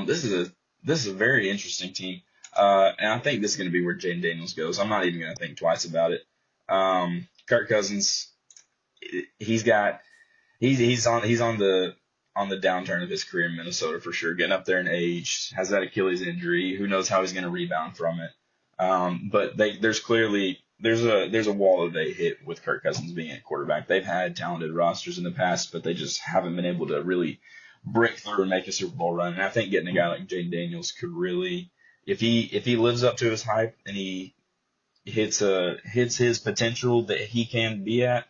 This is a very interesting team, and I think this is going to be where Jaden Daniels goes. I'm not even going to think twice about it. Kirk Cousins, he's on the downturn of his career in Minnesota for sure, getting up there in age, has that Achilles injury. Who knows how he's going to rebound from it? But there's a wall that they hit with Kirk Cousins being at quarterback. They've had talented rosters in the past, but they just haven't been able to really break through and make a Super Bowl run. And I think getting a guy like Jaden Daniels could really, if he lives up to his hype and he hits his potential that he can be at,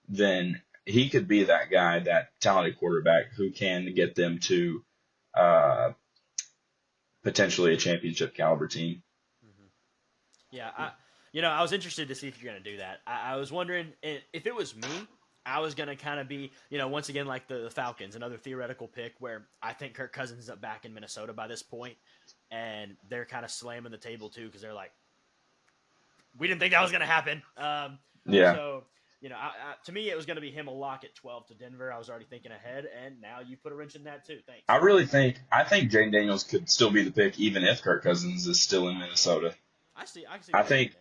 then he could be that guy, that talented quarterback who can get them to potentially a championship caliber team. Mm-hmm. Yeah, I was interested to see if you're going to do that. I was wondering if it was me, I was going to kind of be, once again, like the Falcons, another theoretical pick where I think Kirk Cousins is back in Minnesota by this point, and they're kind of slamming the table too because they're like, we didn't think that was going to happen. Yeah. So, to me, it was going to be him a lock at 12 to Denver. I was already thinking ahead, and now you put a wrench in that too. Thanks. I think Jaden Daniels could still be the pick even if Kirk Cousins is still in Minnesota. I think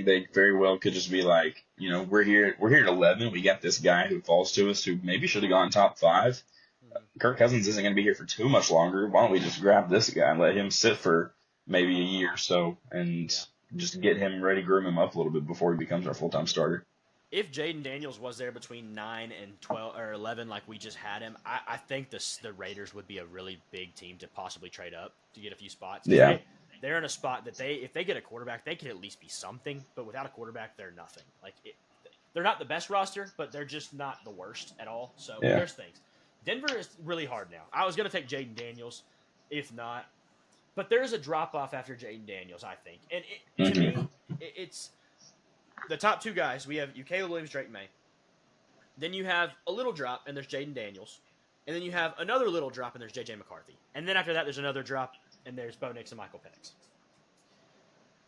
they very well could just be like, we're here at 11. We got this guy who falls to us who maybe should have gone top 5. Mm-hmm. Kirk Cousins isn't going to be here for too much longer. Why don't we just grab this guy and let him sit for maybe a year or so and just get him ready, groom him up a little bit before he becomes our full-time starter. If Jaden Daniels was there between 9 and 12 or 11, like we just had him, I think the Raiders would be a really big team to possibly trade up to get a few spots. Yeah. They're in a spot that if they get a quarterback, they could at least be something. But without a quarterback, they're nothing. They're not the best roster, but they're just not the worst at all. So there's things. Denver is really hard now. I was going to take Jaden Daniels, if not. But there's a drop-off after Jaden Daniels, I think. And to me, it's the top 2 guys. We have Caleb Williams, Drake May. Then you have a little drop, and there's Jaden Daniels. And then you have another little drop, and there's J.J. McCarthy. And then after that, there's another drop, and there's Bo Nix and Michael Penix.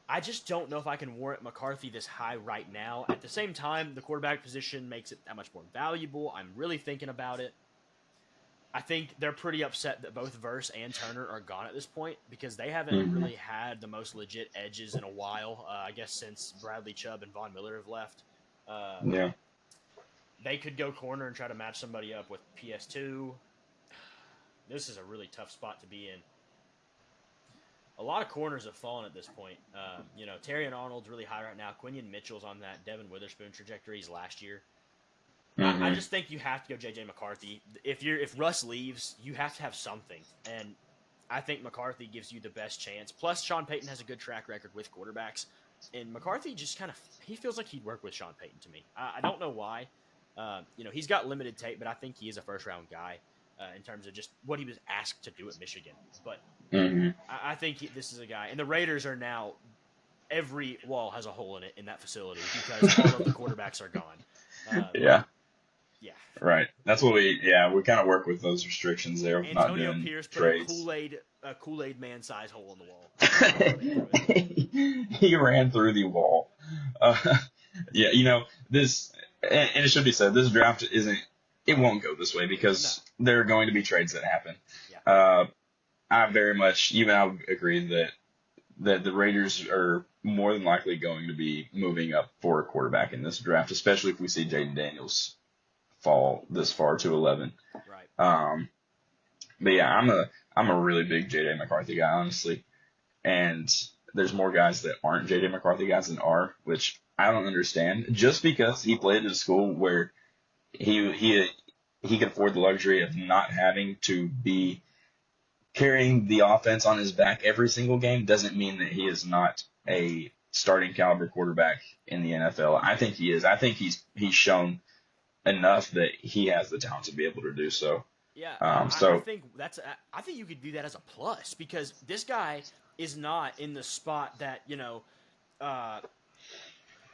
I just don't know if I can warrant McCarthy this high right now. At the same time, the quarterback position makes it that much more valuable. I'm really thinking about it. I think they're pretty upset that both Verse and Turner are gone at this point because they haven't really had the most legit edges in a while, I guess since Bradley Chubb and Von Miller have left. They could go corner and try to match somebody up with PS2. This is a really tough spot to be in. A lot of corners have fallen at this point. Terry and Arnold's really high right now. Quinion Mitchell's on that Devin Witherspoon trajectories last year. I just think you have to go J.J. McCarthy. If Russ leaves, you have to have something. And I think McCarthy gives you the best chance. Plus, Sean Payton has a good track record with quarterbacks. And McCarthy just he feels like he'd work with Sean Payton to me. I don't know why. He's got limited tape, but I think he is a first-round guy in terms of just what he was asked to do at Michigan. But I think this is a guy. And the Raiders are now – every wall has a hole in it in that facility because all of the quarterbacks are gone. Yeah. Right. That's what we kind of work with those restrictions there. Antonio not doing Pierce put trades. a Kool-Aid man-sized hole in the wall. He ran through the wall. This, and it should be said, this draft it won't go this way because there are going to be trades that happen. Yeah. I very much, even I would agree that the Raiders are more than likely going to be moving up for a quarterback in this draft, especially if we see Jaden Daniels fall this far to 11. Right. But yeah, I'm a really big J.J. McCarthy guy, honestly. And there's more guys that aren't J.J. McCarthy guys than are, which I don't understand. Just because he played at a school where he could afford the luxury of not having to be carrying the offense on his back every single game doesn't mean that he is not a starting caliber quarterback in the NFL. I think he is. I think he's shown enough that he has the talent to be able to do so. Yeah, I So think I think you could view that as a plus because this guy is not in the spot that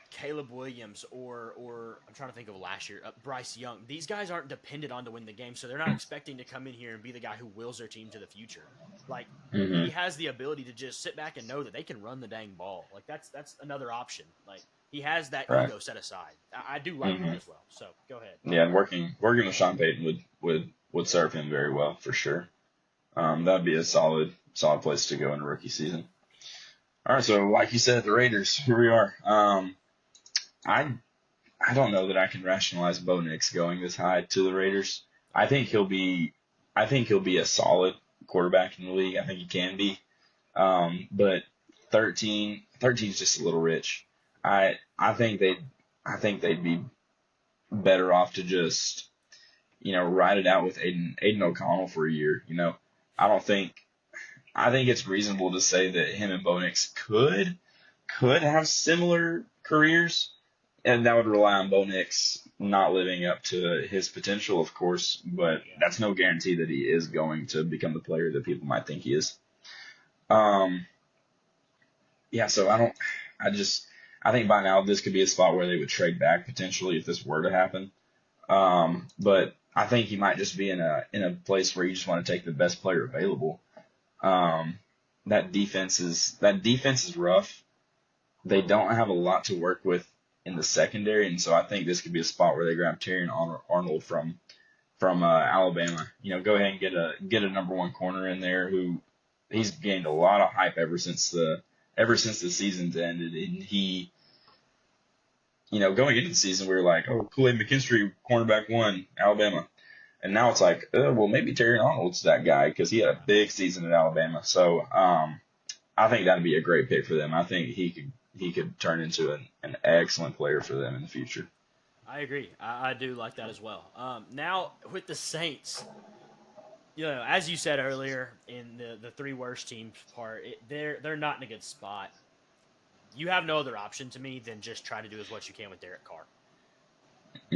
Caleb Williams or I'm trying to think of last year, Bryce Young. These guys aren't dependent on to win the game, so they're not expecting to come in here and be the guy who wills their team to the future. Like he mhm, has the ability to just sit back and know that they can run the dang ball. Like that's another option. Like he has that right. ego set aside. I do like that hmm as well. So go ahead. Yeah, and working with Sean Payton would serve him very well for sure. That'd be a solid place to go in a rookie season. All right, so like you said, the Raiders. Here we are. I I don't know that I can rationalize Bo Nix going this high to the Raiders. I think he'll be I think he'll be a solid quarterback in the league. I think he can be. But 13 is just a little rich. I think they'd be better off to just ride it out with Aiden O'Connell for a year. I don't think I think it's reasonable to say that him and Bo Nix could have similar careers, and that would rely on Bo Nix not living up to his potential, of course, but Yeah. that's no guarantee that he is going to become the player that people might think he is. Um, yeah, so I think by now this could be a spot where they would trade back potentially if this were to happen. But I think he might just be in a place where you just want to take the best player available. Um, that defense is rough. They don't have a lot to work with in the secondary, and so I think this could be a spot where they grab Terry Arnold from Alabama. Go ahead and get a number one corner in there who he's gained a lot of hype ever since the season's ended, and going into the season we were like, oh, Kool-Aid McKinstry, cornerback one, Alabama. And now it's like, well, maybe Terry Arnold's that guy because he had a big season at Alabama. So I think that'd be a great pick for them. I think he could turn into an excellent player for them in the future. I agree. I do like that as well. Now with the Saints, as you said earlier in the three worst teams part, they're not in a good spot. You have no other option to me than just try to do as what you can with Derek Carr.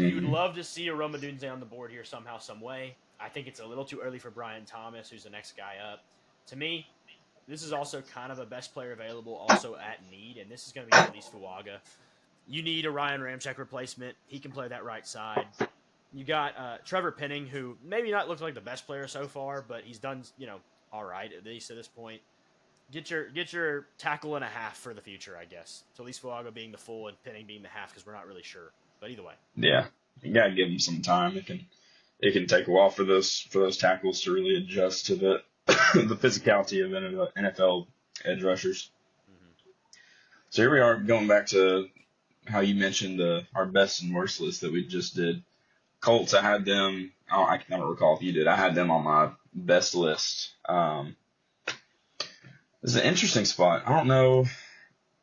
You would hmm love to see a Rome Odunze on the board here somehow, some way. I think it's a little too early for Brian Thomas, who's the next guy up. To me, this is also kind of a best player available, also at need, and this is going to be Felice Fuaga. You need a Ryan Ramczyk replacement. He can play that right side. You got Trevor Penning, who maybe not looked like the best player so far, but he's done all right at least at this point. Get your tackle and a half for the future, I guess. So at least Fuaga being the full and Penning being the half because we're not really sure. But either way, Yeah, you gotta give him some time. It can take a while for those tackles to really adjust to the the physicality of NFL edge rushers. mm-hmm. So here we are going back to how you mentioned our best and worst list that we just did. Colts, I had them. Oh, I can never recall if you did. I had them on my best list. It's an interesting spot. I don't know.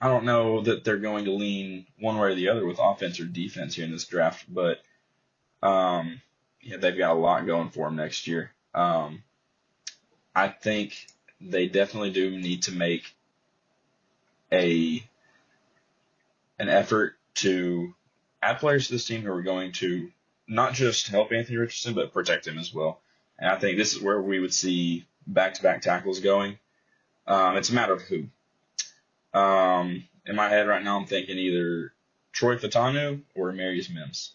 I don't know that they're going to lean one way or the other with offense or defense here in this draft, but yeah, they've got a lot going for them next year. I think they definitely do need to make a an effort to add players to this team who are going to not just help Anthony Richardson, but protect him as well. And I think this is where we would see back-to-back tackles going. It's a matter of who. In my head right now, I'm thinking either Troy Fatanu or Amarius Mims.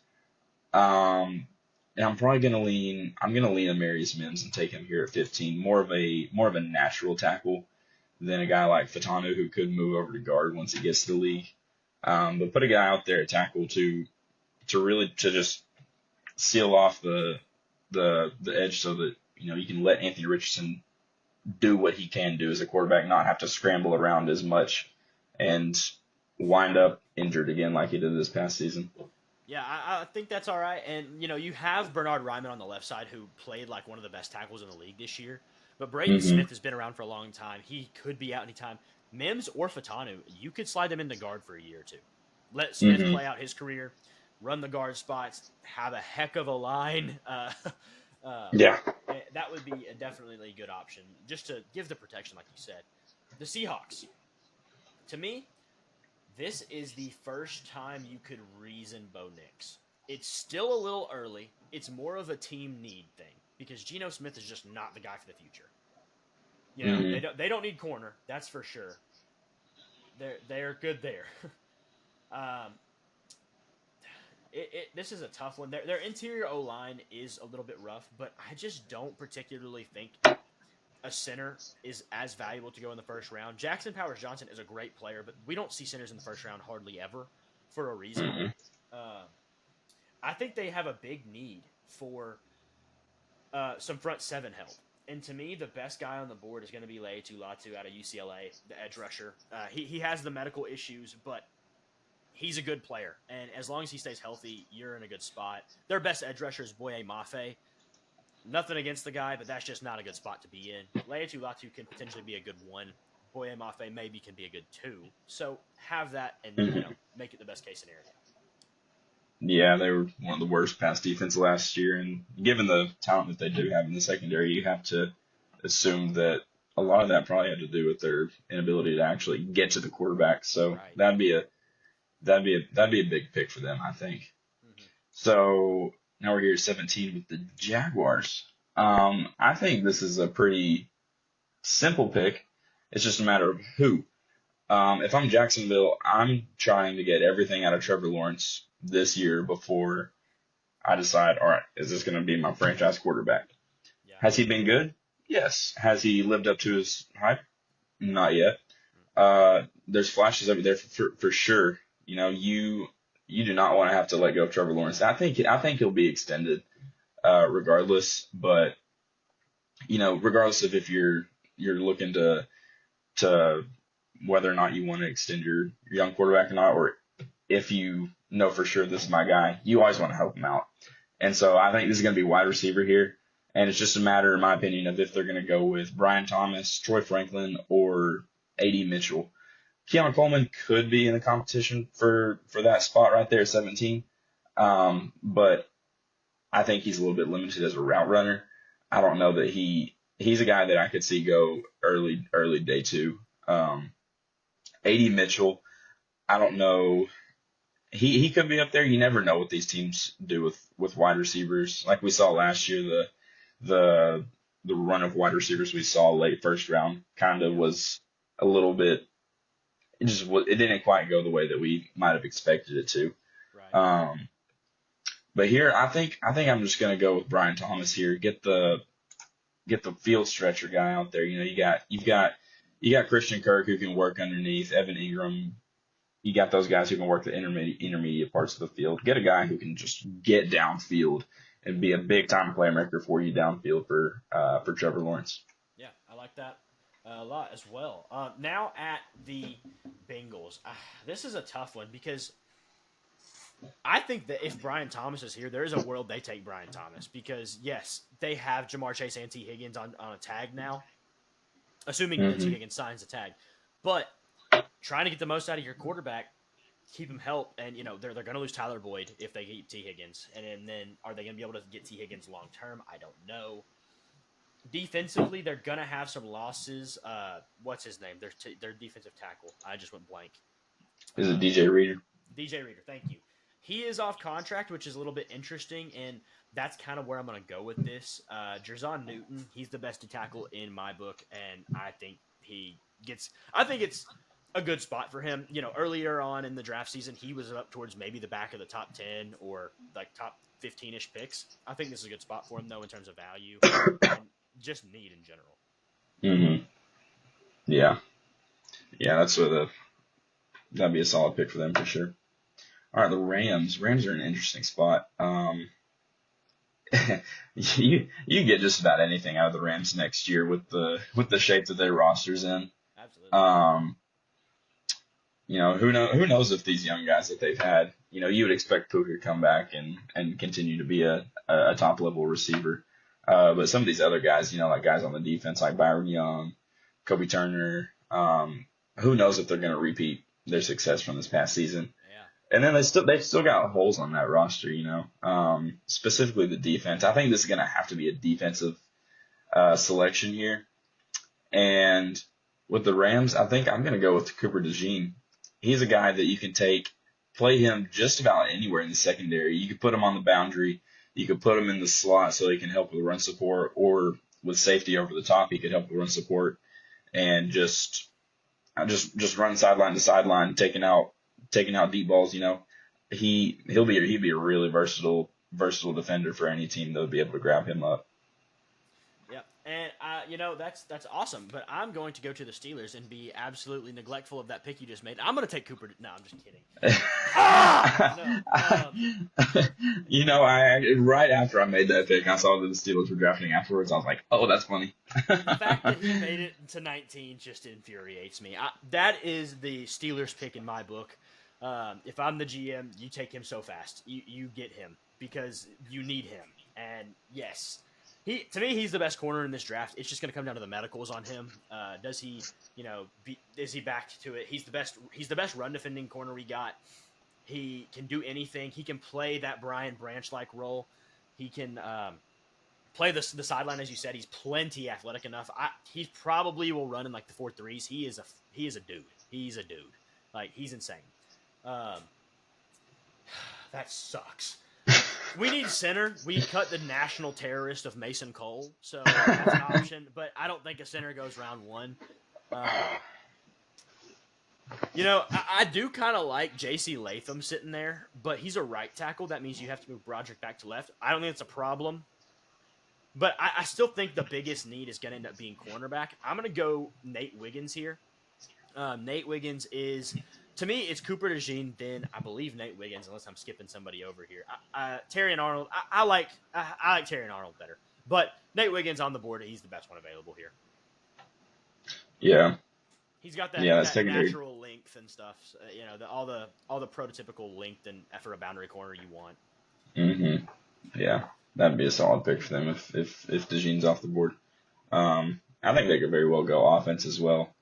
And I'm probably gonna lean. I'm gonna lean Amarius Mims and take him here at 15. More of a natural tackle than a guy like Fatanu who could move over to guard once he gets to the league. But put a guy out there at tackle to just seal off the edge so that you can let Anthony Richardson do what he can do as a quarterback, not have to scramble around as much and wind up injured again like he did this past season. Yeah, I think that's all right. And, you have Bernard Ryman on the left side who played like one of the best tackles in the league this year. But Braden hmm Smith has been around for a long time. He could be out anytime. Mims or Fatanu, you could slide them into guard for a year or two. Let Smith Mm-hmm. play out his career, run the guard spots, have a heck of a line. Yeah. That would be a definitely a good option just to give the protection, like you said. The Seahawks, to me, this is the first time you could reason Bo Nix. It's still a little early. It's more of a team need thing because Geno Smith is just not the guy for the future. You know, Mm-hmm. they don't need corner, that's for sure. They're good there. um, this is a tough one. Their interior O line is a little bit rough, but I just don't particularly think a center is as valuable to go in the first round. Jackson Powers Johnson is a great player, but we don't see centers in the first round hardly ever for a reason. Mm-hmm. I think they have a big need for some front seven help. And to me, the best guy on the board is going to be Laiatu Latu out of UCLA, the edge rusher. He has the medical issues, but he's a good player. And as long as he stays healthy, you're in a good spot. Their best edge rusher is Boye Mafe. Nothing against the guy, but that's just not a good spot to be in. Laiatu Latu can potentially be a good one. Boye Mafe maybe can be a good two. So have that and make it the best case scenario. Yeah, they were one of the worst pass defense last year, and given the talent that they do have in the secondary, you have to assume that a lot of that probably had to do with their inability to actually get to the quarterback. So Right. that'd be a big pick for them, I think. Mm-hmm. So now we're here at 17 with the Jaguars. I think this is a pretty simple pick. It's just a matter of who. If I'm Jacksonville, I'm trying to get everything out of Trevor Lawrence this year before I decide, all right, is this going to be my franchise quarterback? Yeah. Has he been good? Yes. Has he lived up to his hype? Not yet. There's flashes over there for sure. You do not want to have to let go of Trevor Lawrence. I think he'll be extended regardless. But regardless of if you're looking to whether or not you want to extend your young quarterback or not, or if you know for sure this is my guy, you always want to help him out. And so I think this is going to be wide receiver here. And it's just a matter, in my opinion, of if they're going to go with Brian Thomas, Troy Franklin, or A.D. Mitchell. Keon Coleman could be in the competition for that spot right there at 17. But I think he's a little bit limited as a route runner. I don't know that he's a guy that I could see go early day two. A.D. Mitchell, I don't know. He could be up there. You never know what these teams do with wide receivers. Like we saw last year, the run of wide receivers we saw late first round kind of was a little bit. It didn't quite go the way that we might have expected it to. Right. But here, I think I'm just gonna go with Brian Thomas here. Get the field stretcher guy out there. You've got Christian Kirk who can work underneath, Evan Ingram. You got those guys who can work the intermediate parts of the field. Get a guy who can just get downfield and be a big time playmaker for you downfield for Trevor Lawrence. Yeah, I like that a lot as well. Now at the Bengals, this is a tough one because I think that if Brian Thomas is here, there is a world they take Brian Thomas because, yes, they have Jamar Chase and T. Higgins on a tag now, assuming that T. Higgins signs a tag. But trying to get the most out of your quarterback, keep him help, and they're going to lose Tyler Boyd if they keep T. Higgins, and then are they going to be able to get T. Higgins long term? I don't know. Defensively, they're going to have some losses. What's his name? Their defensive tackle. I just went blank. Is it DJ Reader? DJ Reader, thank you. He is off contract, which is a little bit interesting, and that's kind of where I'm going to go with this. Jerzon Newton, he's the best tackle in my book, and I think it's a good spot for him. Earlier on in the draft season, he was up towards maybe the back of the top 10 or like top 15-ish picks. I think this is a good spot for him, though, in terms of value and just need in general. Mm-hmm. Yeah. Yeah, that'd be a solid pick for them for sure. All right, the Rams. Rams are in an interesting spot. You get just about anything out of the Rams next year with the shape that their roster's in. Absolutely. Who knows if these young guys that they've had, you would expect Puka to come back and continue to be a top level receiver. But some of these other guys, like guys on the defense like Byron Young, Kobe Turner, who knows if they're going to repeat their success from this past season. And then they've still got holes on that roster, specifically the defense. I think this is going to have to be a defensive selection here. And with the Rams, I think I'm going to go with Cooper DeJean. He's a guy that you can play him just about anywhere in the secondary. You could put him on the boundary. You could put him in the slot so he can help with run support, or with safety over the top, he could help with run support and just run sideline to sideline, taking out deep balls. He'd be a really versatile defender for any team that would be able to grab him up. Yep, and that's awesome. But I'm going to go to the Steelers and be absolutely neglectful of that pick you just made. I'm going to take Cooper. No, I'm just kidding. Right after I made that pick, I saw that the Steelers were drafting afterwards. I was like, oh, that's funny. The fact that he made it to 19 just infuriates me. That is the Steelers pick in my book. If I'm the GM, you take him so fast. You get him because you need him. And yes, to me, he's the best corner in this draft. It's just going to come down to the medicals on him. Does he, is he back to it? He's the best run defending corner we got. He can do anything. He can play that Brian Branch-like role. He can play the sideline, as you said. He's plenty athletic enough. He probably will run in like the 4.3s. He is a dude. He's a dude. Like, he's insane. That sucks. We need center. We cut the national terrorist of Mason Cole, so that's an option. But I don't think a center goes round one. I do kind of like J.C. Latham sitting there, but he's a right tackle. That means you have to move Broderick back to left. I don't think it's a problem. But I still think the biggest need is going to end up being cornerback. I'm going to go Nate Wiggins here. Nate Wiggins is, to me, it's Cooper DeJean, then I believe Nate Wiggins, unless I'm skipping somebody over here. Terry and Arnold, I like Terry and Arnold better. But Nate Wiggins on the board, he's the best one available here. Yeah. He's got that natural length and stuff. All the prototypical length and effort of boundary corner you want. Mm-hmm. Yeah, that'd be a solid pick for them if DeJean's off the board. I think they could very well go offense as well,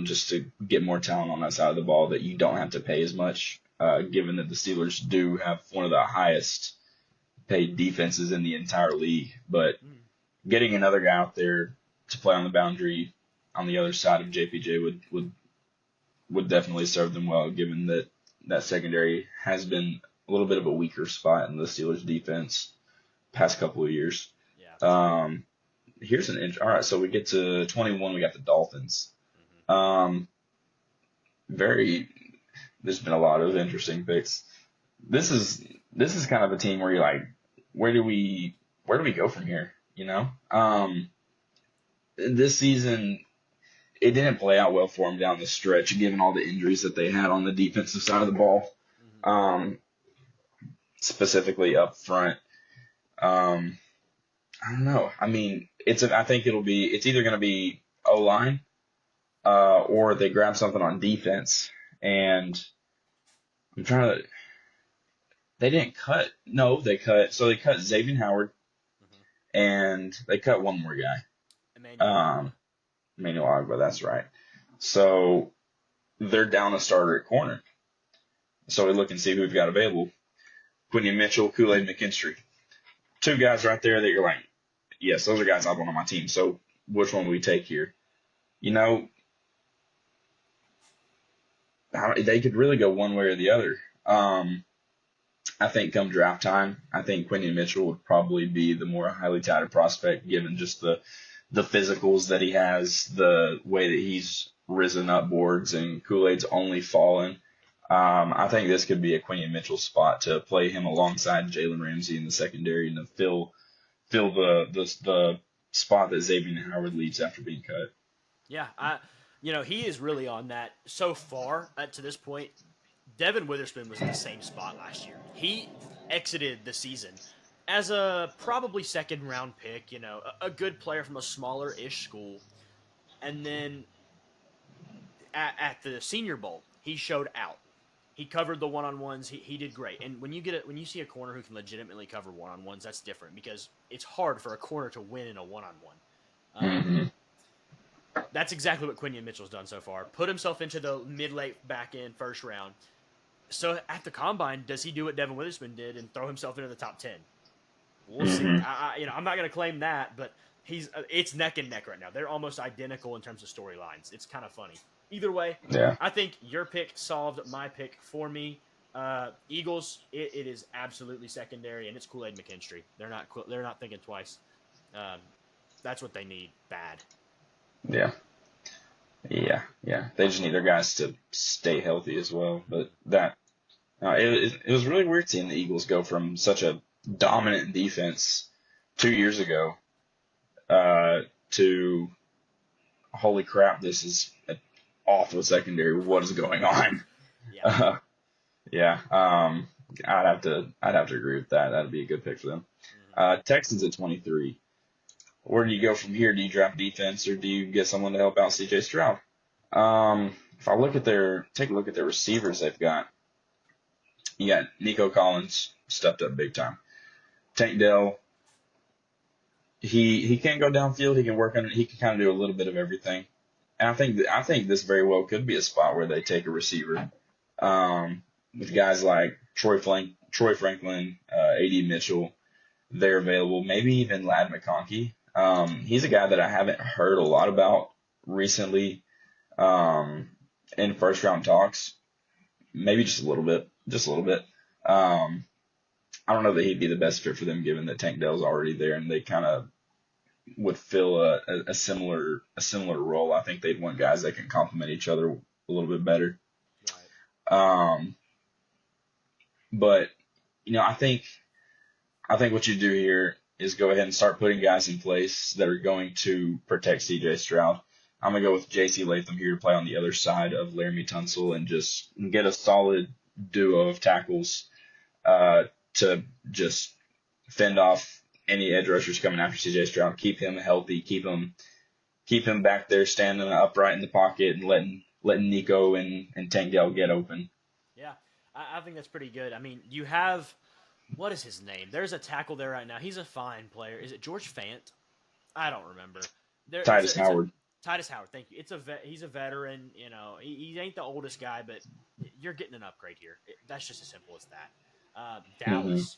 just to get more talent on that side of the ball that you don't have to pay as much, given that the Steelers do have one of the highest paid defenses in the entire league. But getting another guy out there to play on the boundary on the other side of JPJ would definitely serve them well, given that secondary has been a little bit of a weaker spot in the Steelers defense past couple of years. Yeah. Here's all right, so we get to 21, we got the Dolphins. There's been a lot of interesting picks. This is kind of a team where you're like, where do we go from here? This season, it didn't play out well for them down the stretch, given all the injuries that they had on the defensive side of the ball, specifically up front. I don't know. I mean, I think it's either going to be O-line, or they grab something on defense. And they cut Xavier Howard, and they cut one more guy. Emmanuel Agba, that's right. So they're down a starter at corner. So we look and see who we've got available. Quinion Mitchell, Kool-Aid McKinstry. Two guys right there that you're like, yes, those are guys I want on my team. So which one will we take here? They could really go one way or the other. I think come draft time, I think Quinion Mitchell would probably be the more highly touted prospect, given just the physicals that he has, the way that he's risen up boards, and Kool-Aid's only fallen. I think this could be a Quinion Mitchell spot to play him alongside Jalen Ramsey in the secondary and to fill the spot that Xavier Howard leaves after being cut. Yeah, he is really on that so far to this point. Devin Witherspoon was in the same spot last year. He exited the season as a probably second-round pick, a good player from a smaller-ish school. And then at the Senior Bowl, he showed out. He covered the one-on-ones. He did great. And when you see a corner who can legitimately cover one-on-ones, that's different because it's hard for a corner to win in a one-on-one. That's exactly what Quinion Mitchell's done so far. Put himself into the mid-late back-end first round. So at the combine, does he do what Devin Witherspoon did and throw himself into the top 10? We'll see. I'm not going to claim that, but it's neck and neck right now. They're almost identical in terms of storylines. It's kind of funny. Either way, Yeah. I think your pick solved my pick for me. Eagles, it is absolutely secondary, and it's Kool-Aid McKinstry. They're not thinking twice. That's what they need bad. Yeah. They just need their guys to stay healthy as well. But it was really weird seeing the Eagles go from such a dominant defense 2 years ago to holy crap, this is an awful secondary. What is going on? Yeah. I'd have to agree with that. That'd be a good pick for them. Texans at 23. Where do you go from here? Do you draft defense or do you get someone to help out C.J. Stroud? If I take a look at their receivers they've got, you got Nico Collins stepped up big time. Tank Dell, he can't go downfield. He can work on it. He can kind of do a little bit of everything. And I think this very well could be a spot where they take a receiver with guys like Troy Franklin, A.D. Mitchell. They're available. Maybe even Ladd McConkey. He's a guy that I haven't heard a lot about recently in first round talks. Maybe just a little bit. I don't know that he'd be the best fit for them, given that Tank Dell's already there, and they kind of would fill a similar role. I think they'd want guys that can complement each other a little bit better. Right. But I think what you do here is go ahead and start putting guys in place that are going to protect C.J. Stroud. I'm going to go with J.C. Latham here to play on the other side of Laramie Tunsil and just get a solid duo of tackles to just fend off any edge rushers coming after C.J. Stroud. Keep him healthy. Keep him back there standing upright in the pocket and letting Nico and Tank Dell get open. Yeah, I think that's pretty good. I mean, you have – what is his name? There's a tackle there right now. He's a fine player. Is it George Fant? I don't remember. Titus Howard. Titus Howard, thank you. He's a veteran. He ain't the oldest guy, but you're getting an upgrade here. That's just as simple as that. Dallas.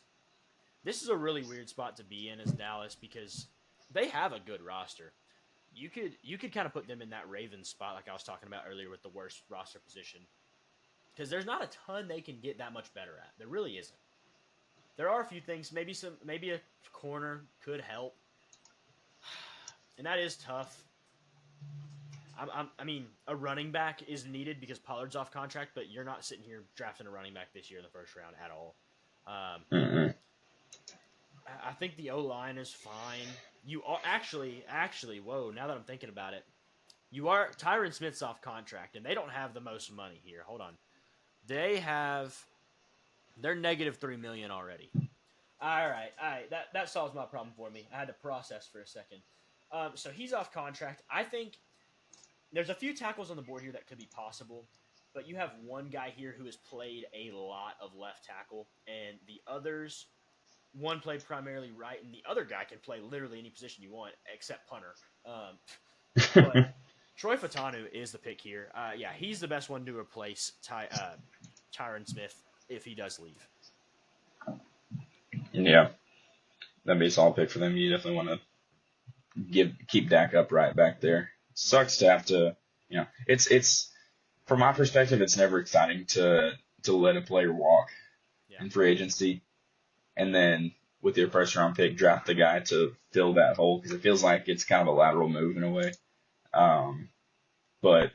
This is a really weird spot to be in as Dallas because they have a good roster. You could kind of put them in that Ravens spot like I was talking about earlier with the worst roster position because there's not a ton they can get that much better at. There really isn't. There are a few things. Maybe a corner could help, and that is tough. I mean, a running back is needed because Pollard's off contract, but you're not sitting here drafting a running back this year in the first round at all. I think the O-line is fine. You are actually. Whoa! Now that I'm thinking about it, Tyron Smith's off contract, and they don't have the most money here. Hold on, they're negative $3 million already. All right. That solves my problem for me. I had to process for a second. So he's off contract. I think there's a few tackles on the board here that could be possible, but you have one guy here who has played a lot of left tackle, and the others, one played primarily right, and the other guy can play literally any position you want except punter. But Troy Fatanu is the pick here. He's the best one to replace Tyron Smith if he does leave. Yeah, that'd be a solid pick for them. You definitely want to keep Dak upright back there. Sucks to have to, it's from my perspective, it's never exciting to let a player walk in free agency, and then with your first round pick, draft the guy to fill that hole because it feels like it's kind of a lateral move in a way. But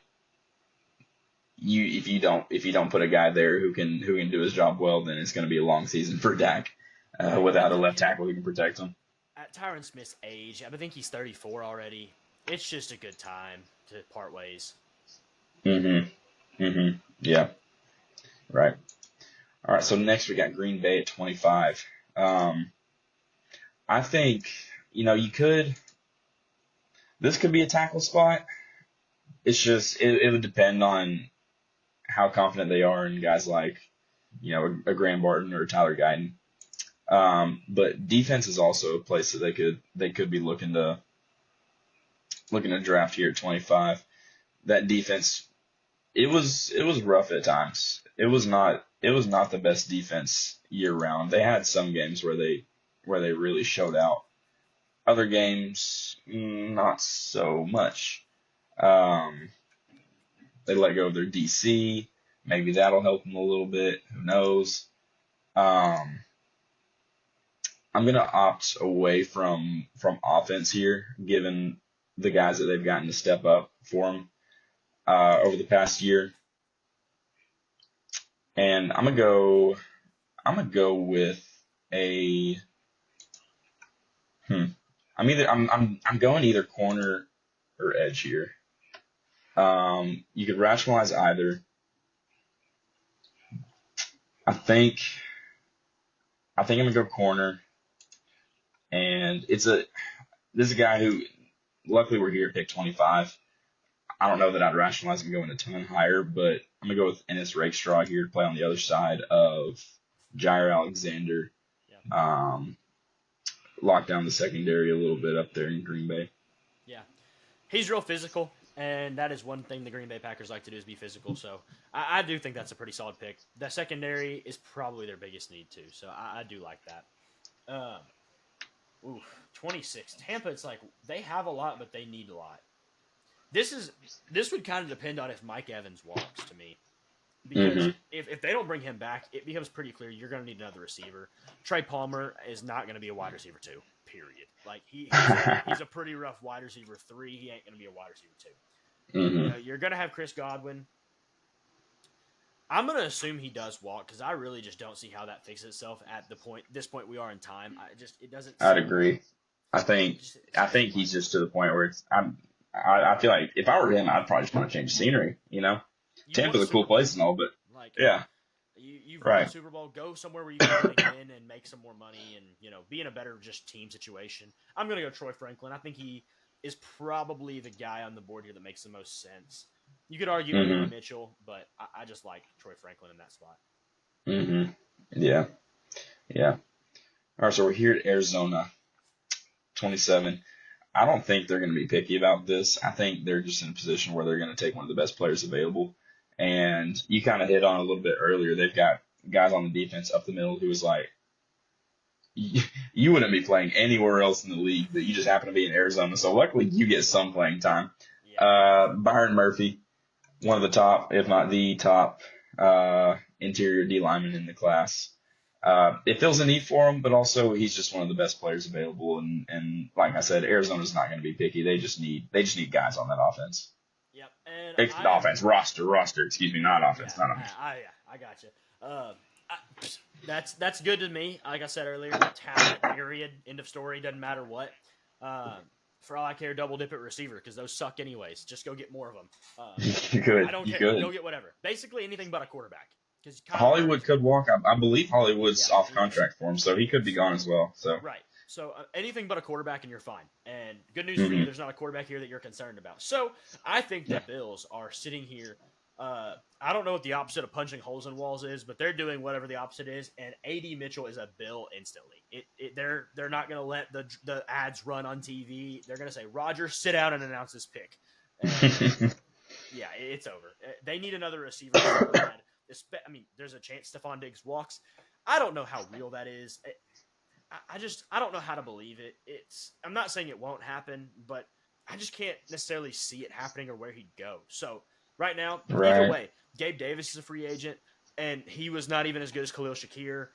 if you don't put a guy there who can do his job well, then it's going to be a long season for Dak without a left tackle who can protect him. At Tyron Smith's age, I think he's 34 already. It's just a good time to part ways. Yeah. Right. All right. So next we got Green Bay at 25. I think this could be a tackle spot. It's just it would depend on how confident they are in guys like, a Graham Barton or Tyler Guyton. But defense is also a place that they could be looking to draft here at 25. That defense, it was rough at times. it was not the best defense year round. They had some games where they really showed out. Other games, not so much. They let go of their DC. Maybe that'll help them a little bit. Who knows? I'm gonna opt away from offense here, given the guys that they've gotten to step up for them over the past year. And I'm gonna go with a I'm going either corner or edge here. You could rationalize either. I think I'm gonna go corner, and this is a guy who, luckily we're here at pick 25. I don't know that I'd rationalize him going a ton higher, but I'm gonna go with Ennis Rakestraw here to play on the other side of Jair Alexander. Yeah. Lock down the secondary a little bit up there in Green Bay. Yeah. He's real physical, and that is one thing the Green Bay Packers like to do is be physical. So I do think that's a pretty solid pick. The secondary is probably their biggest need too. So I do like that. 26. Tampa, it's like they have a lot, but they need a lot. This would kind of depend on if Mike Evans walks to me. Because if they don't bring him back, it becomes pretty clear you're going to need another receiver. Trey Palmer is not going to be a wide receiver 2, period. Like, he's a pretty rough wide receiver 3. He ain't going to be a wide receiver 2. You know, you're going to have Chris Godwin. I'm going to assume he does walk because I really just don't see how that fixes itself at this point we are in time. It doesn't. I'd agree. I think he's just to the point where I feel like if I were him, I'd probably just want to change scenery, you know? Tampa's a cool place and all, but yeah. You've won the Super Bowl. Go somewhere where you can really win and make some more money and, you know, be in a better just team situation. I'm going to go Troy Franklin. I think he is probably the guy on the board here that makes the most sense. You could argue Mitchell, but I just like Troy Franklin in that spot. Yeah. Yeah. All right, so we're here at Arizona, 27. I don't think they're going to be picky about this. I think they're just in a position where they're going to take one of the best players available. And you kind of hit on it a little bit earlier. They've got guys on the defense up the middle who was like, you wouldn't be playing anywhere else in the league, but you just happen to be in Arizona. So luckily you get some playing time. Yeah. Byron Murphy, one of the top, if not the top, interior D lineman in the class. It fills a need for him, but also he's just one of the best players available. And like I said, Arizona's not going to be picky. They just need guys on that offense. Yep. And offense, roster, excuse me, not offense, not offense. I got you. That's good to me. Like I said earlier, talent, period, end of story, doesn't matter what. For all I care, double dip at receiver because those suck anyways. Just go get more of them. You could. I don't care. Go get whatever. Basically anything but a quarterback. Hollywood could walk. I believe Hollywood's off contract for him, so he could be gone as well. So right. So anything but a quarterback and you're fine. And good news for you, there's not a quarterback here that you're concerned about. So I think the Bills are sitting here. I don't know what the opposite of punching holes in walls is, but they're doing whatever the opposite is. And A.D. Mitchell is a Bill instantly. They're not going to let the ads run on TV. They're going to say, Roger, sit down and announce this pick. And, yeah, it's over. They need another receiver. I mean, there's a chance Stephon Diggs walks. I don't know how real that is. I don't know how to believe it. I'm not saying it won't happen, but I just can't necessarily see it happening or where he'd go. So right now, either way, Gabe Davis is a free agent, and he was not even as good as Khalil Shakir.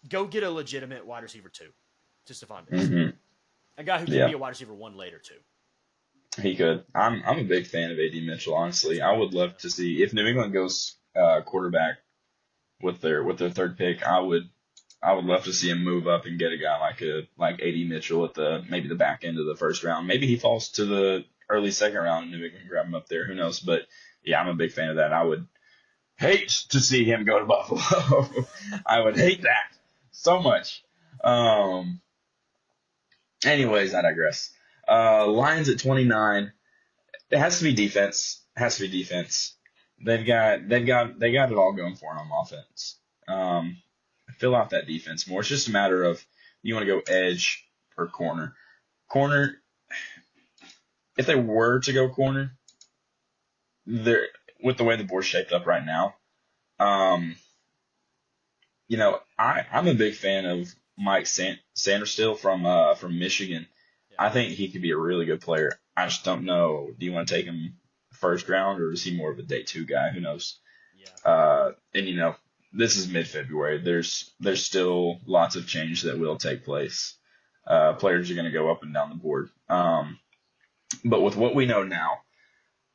Go get a legitimate wide receiver 2 to Stephon Diggs. A guy who can be a wide receiver 1 later too. He could. I'm a big fan of A.D. Mitchell, honestly. I would love to see if New England goes quarterback with their third pick. I would love to see him move up and get a guy like A.D. Mitchell at maybe the back end of the first round. Maybe he falls to the early second round and New England can grab him up there. Who knows? But yeah, I'm a big fan of that. I would hate to see him go to Buffalo. I would hate that so much. Anyways, I digress. Lions at 29. It has to be defense. They've got it all going for them on offense. Fill out that defense more. It's just a matter of you want to go edge or corner. Corner, if they were to go corner, with the way the board's shaped up right now, Um, I'm a big fan of Mike Sanderstill from Michigan. Yeah. I think he could be a really good player. I just don't know. Do you want to take him first round, or is he more of a day two guy? Who knows? Yeah. And this is mid-February. There's still lots of change that will take place. Players are going to go up and down the board. But with what we know now,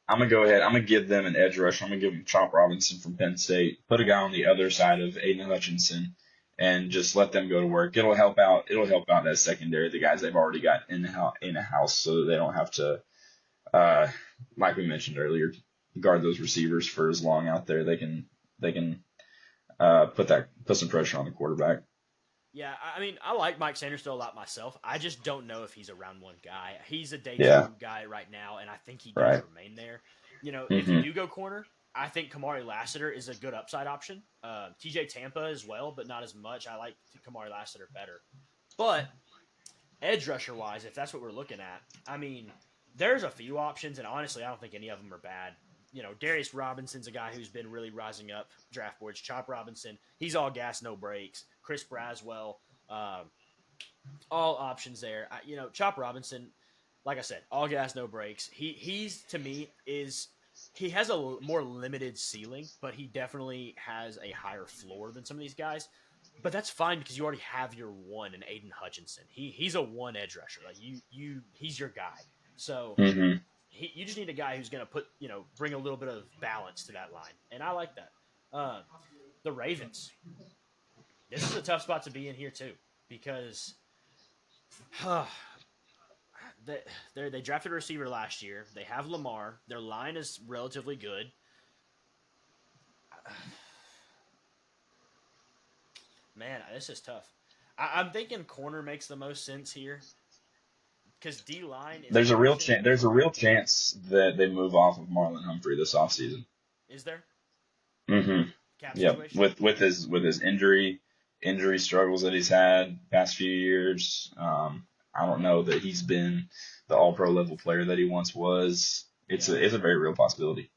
I'm gonna go ahead. I'm gonna give them an edge rush. I'm gonna give them Chop Robinson from Penn State. Put a guy on the other side of Aiden Hutchinson, and just let them go to work. It'll help out. It'll help out that secondary, the guys they've already got in a house, so that they don't have to, like we mentioned earlier, guard those receivers for as long out there. They can put some pressure on the quarterback. Yeah, I mean, I like Mike Sanders still a lot myself. I just don't know if he's a round one guy. He's a day Yeah. two guy right now, and I think he does Right. remain there. If you do go corner, I think Kamari Lassiter is a good upside option. TJ Tampa as well, but not as much. I like Kamari Lassiter better. But edge rusher wise, if that's what we're looking at, I mean, there's a few options, and honestly, I don't think any of them are bad. Darius Robinson's a guy who's been really rising up draft boards. Chop Robinson, he's all gas, no brakes. Chris Braswell, all options there. Chop Robinson, like I said, all gas, no brakes. He's to me he has a more limited ceiling, but he definitely has a higher floor than some of these guys. But that's fine because you already have your one in Aiden Hutchinson. He's a one edge rusher. Like he's your guy. So. Mm-hmm. You just need a guy who's going to bring a little bit of balance to that line. And I like that. The Ravens. This is a tough spot to be in here, too, because they drafted a receiver last year. They have Lamar. Their line is relatively good. Man, this is tough. I'm thinking corner makes the most sense here. Because D-line is There's a real chance. There's a real chance that they move off of Marlon Humphrey this offseason. Is there? Mm-hmm. Cap Yeah. situation? With his injury struggles that he's had past few years. I don't know that he's been the All-Pro level player that he once was. It's a very real possibility.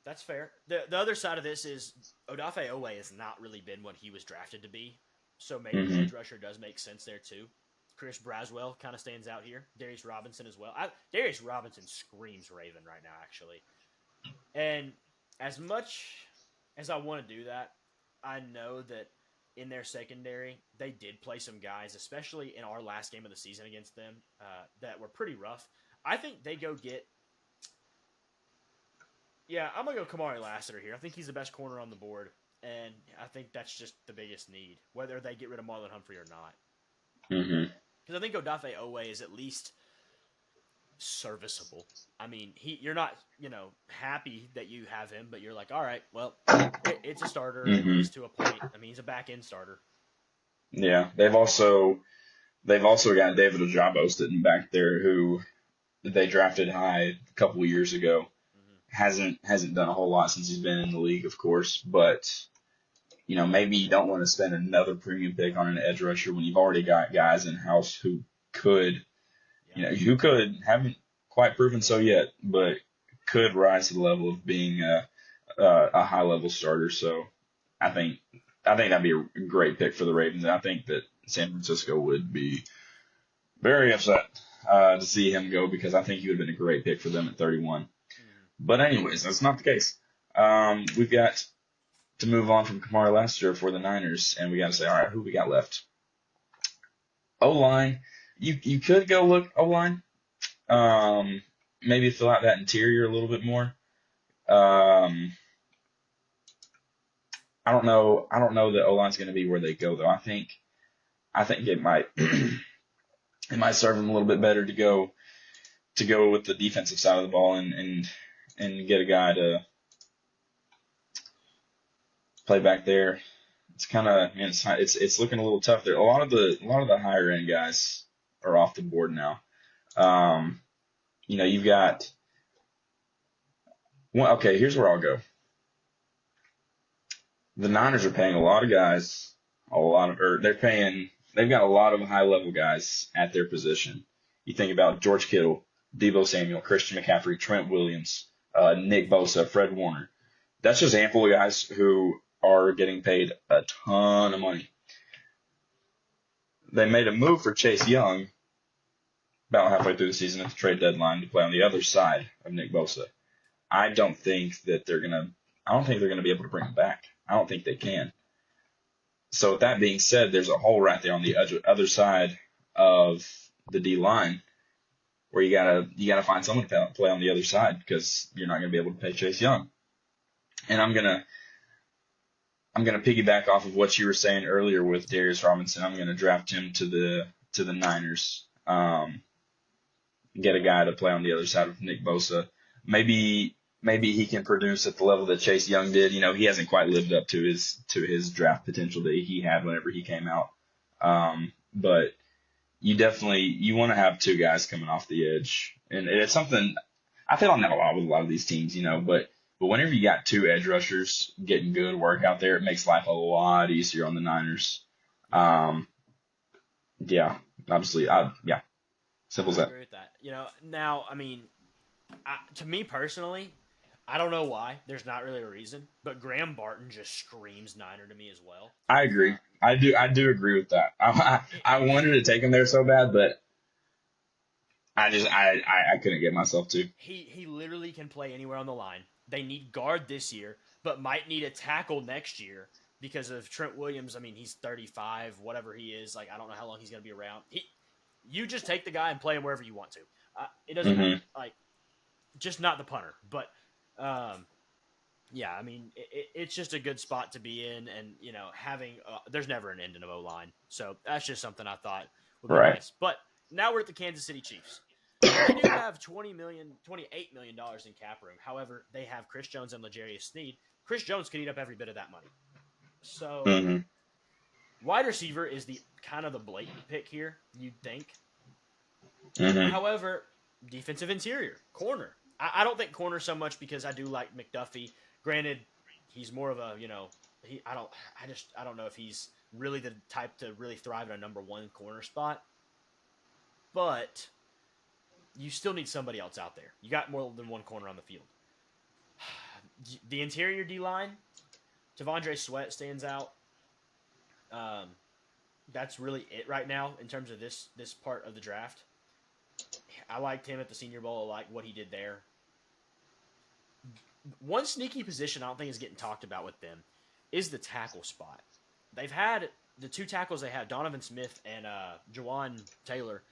That's fair. The other side of this is Odafe Owe has not really been what he was drafted to be, so maybe edge rusher does make sense there too. Chris Braswell kind of stands out here. Darius Robinson as well. Darius Robinson screams Raven right now, actually. And as much as I want to do that, I know that in their secondary, they did play some guys, especially in our last game of the season against them, that were pretty rough. I think they go get... Yeah, I'm going to go Kamari Lassiter here. I think he's the best corner on the board, and I think that's just the biggest need, whether they get rid of Marlon Humphrey or not. Mm-hmm. Because I think Odafe Owe is at least serviceable. I mean, you're not, happy that you have him, but you're like, all right, well, it's a starter at least to a point. I mean, he's a back-end starter. Yeah, they've also got David Ojabo sitting back there, who they drafted high a couple of years ago. Hasn't done a whole lot since he's been in the league, of course, but maybe you don't want to spend another premium pick on an edge rusher when you've already got guys in house who haven't quite proven so yet, but could rise to the level of being a high level starter. So I think that'd be a great pick for the Ravens, and I think that San Francisco would be very upset to see him go, because I think he would have been a great pick for them at 31. But anyways, that's not the case. We've got to move on from Kamari Lassiter for the Niners, and we got to say, all right, who we got left? O-line. You could go look O-line. Maybe fill out that interior a little bit more. I don't know that O-line's going to be where they go, though. I think it might it might serve them a little bit better to go with the defensive side of the ball and get a guy to play back there. It's kind of, it's looking a little tough there. A lot of the higher end guys are off the board now. You've got, well, okay, here's where I'll go. The Niners are paying a lot of guys, they've got a lot of high level guys at their position. You think about George Kittle, Deebo Samuel, Christian McCaffrey, Trent Williams, Nick Bosa, Fred Warner. That's just a handful of guys who are getting paid a ton of money. They made a move for Chase Young about halfway through the season at the trade deadline to play on the other side of Nick Bosa. I don't think they're gonna be able to bring him back. I don't think they can. So with that being said, there's a hole right there on the other side of the D line where you gotta find someone to play on the other side because you're not gonna be able to pay Chase Young. And I'm gonna piggyback off of what you were saying earlier with Darius Robinson. I'm gonna draft him to the Niners. Get a guy to play on the other side of Nick Bosa. Maybe he can produce at the level that Chase Young did. You know, he hasn't quite lived up to his draft potential that he had whenever he came out. But you want to have two guys coming off the edge, and it's something I feel on that a lot with a lot of these teams. You know, but whenever you got two edge rushers getting good work out there, it makes life a lot easier on the Niners. Yeah, obviously, simple as that. I agree with that. You know, now, I mean, to me personally, I don't know why. There's not really a reason, but Graham Barton just screams Niner to me as well. I agree. I do agree with that. I wanted to take him there so bad, but I couldn't get myself to. He literally can play anywhere on the line. They need guard this year, but might need a tackle next year because of Trent Williams. I mean, he's 35, whatever he is. Like, I don't know how long he's going to be around. You just take the guy and play him wherever you want to. It doesn't matter. Like, just not the punter. But, yeah, I mean, it's just a good spot to be in. And, you know, there's never an end in an O-line. So that's just something I thought would be nice. But now we're at the Kansas City Chiefs. They do have $28 million in cap room. However, they have Chris Jones and L'Jarius Sneed. Chris Jones could eat up every bit of that money. So, wide receiver is the kind of the blatant pick here, you'd think. However, defensive interior, corner. I don't think corner so much because I do like McDuffie. Granted, he's more of a, you know, I don't know if he's really the type to really thrive in a number one corner spot. But you still need somebody else out there. You got more than one corner on the field. The interior D-line, T'Vondre Sweat stands out. That's really it right now in terms of this part of the draft. I liked him at the Senior Bowl. I like what he did there. One sneaky position I don't think is getting talked about with them is the tackle spot. They've had the two tackles they have, Donovan Smith and Jawan Taylor,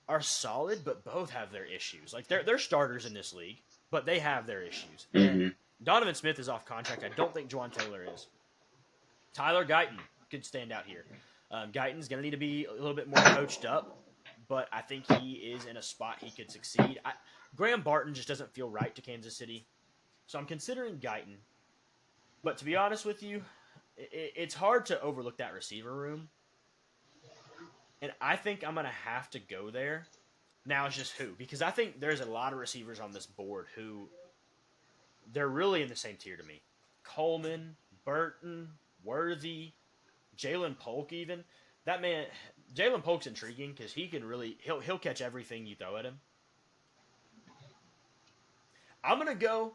are solid, but both have their issues. Like, they're starters in this league, but they have their issues. And Donovan Smith is off contract. I don't think Jawan Taylor is. Tyler Guyton could stand out here. Guyton's going to need to be a little bit more coached up, but I think he is in a spot he could succeed. Graham Barton just doesn't feel right to Kansas City, so I'm considering Guyton. But to be honest with you, it's hard to overlook that receiver room. And I think I'm going to have to go there. Now it's just who. Because I think there's a lot of receivers on this board who they're really in the same tier to me. Coleman, Burton, Worthy, Jalen Polk even. That man, Jalen Polk's intriguing because he can really, he'll catch everything you throw at him. I'm going to go.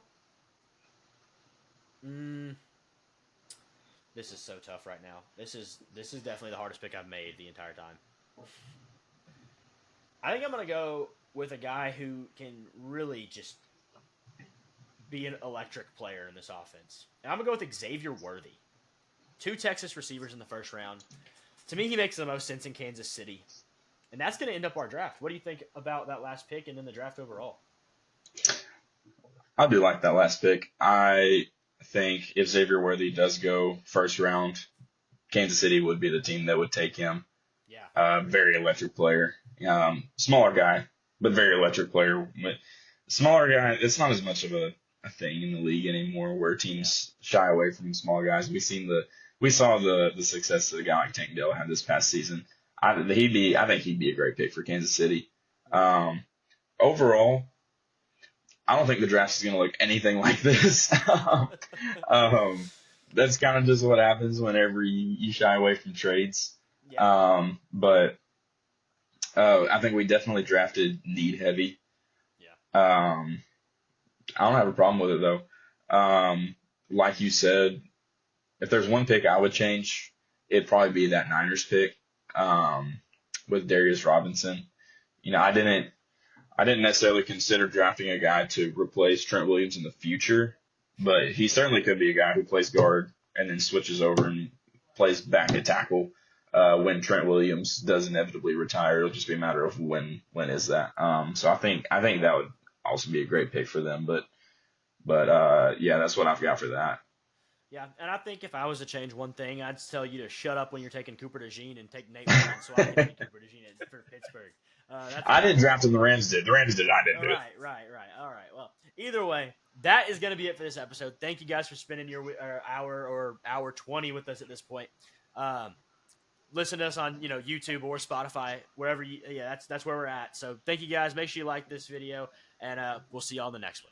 This is so tough right now. This is definitely the hardest pick I've made the entire time. I think I'm going to go with a guy who can really just be an electric player in this offense. And I'm going to go with Xavier Worthy. 2 Texas receivers in the first round. To me, he makes the most sense in Kansas City. And that's going to end up our draft. What do you think about that last pick and then the draft overall? I do like that last pick. I think if Xavier Worthy does go first round, Kansas City would be the team that would take him. Yeah. Very electric player. Smaller guy, but very electric player. Smaller guy, it's not as much of a thing in the league anymore where teams shy away from small guys. We saw the success that a guy like Tank Dell had this past season. I think he'd be a great pick for Kansas City. Overall, I don't think the draft is going to look anything like this. That's kind of just what happens whenever you shy away from trades. Yeah. But I think we definitely drafted need heavy. Yeah. I don't have a problem with it though. like you said, if there's one pick I would change, it'd probably be that Niners pick with Darius Robinson. I didn't necessarily consider drafting a guy to replace Trent Williams in the future, but he certainly could be a guy who plays guard and then switches over and plays back at tackle when Trent Williams does inevitably retire. It'll just be a matter of when is that. So I think that would also be a great pick for them. But yeah, that's what I've got for that. Yeah, and I think if I was to change one thing, I'd tell you to shut up when you're taking Cooper DeJean and take Nate Ryan so I can take Cooper DeJean for Pittsburgh. I didn't draft him. The Rams did. I didn't do it. Right. All right. Well, either way, that is going to be it for this episode. Thank you guys for spending your hour 20 with us at this point. Listen to us on YouTube or Spotify, wherever that's where we're at. So thank you guys. Make sure you like this video, and we'll see y'all in the next one.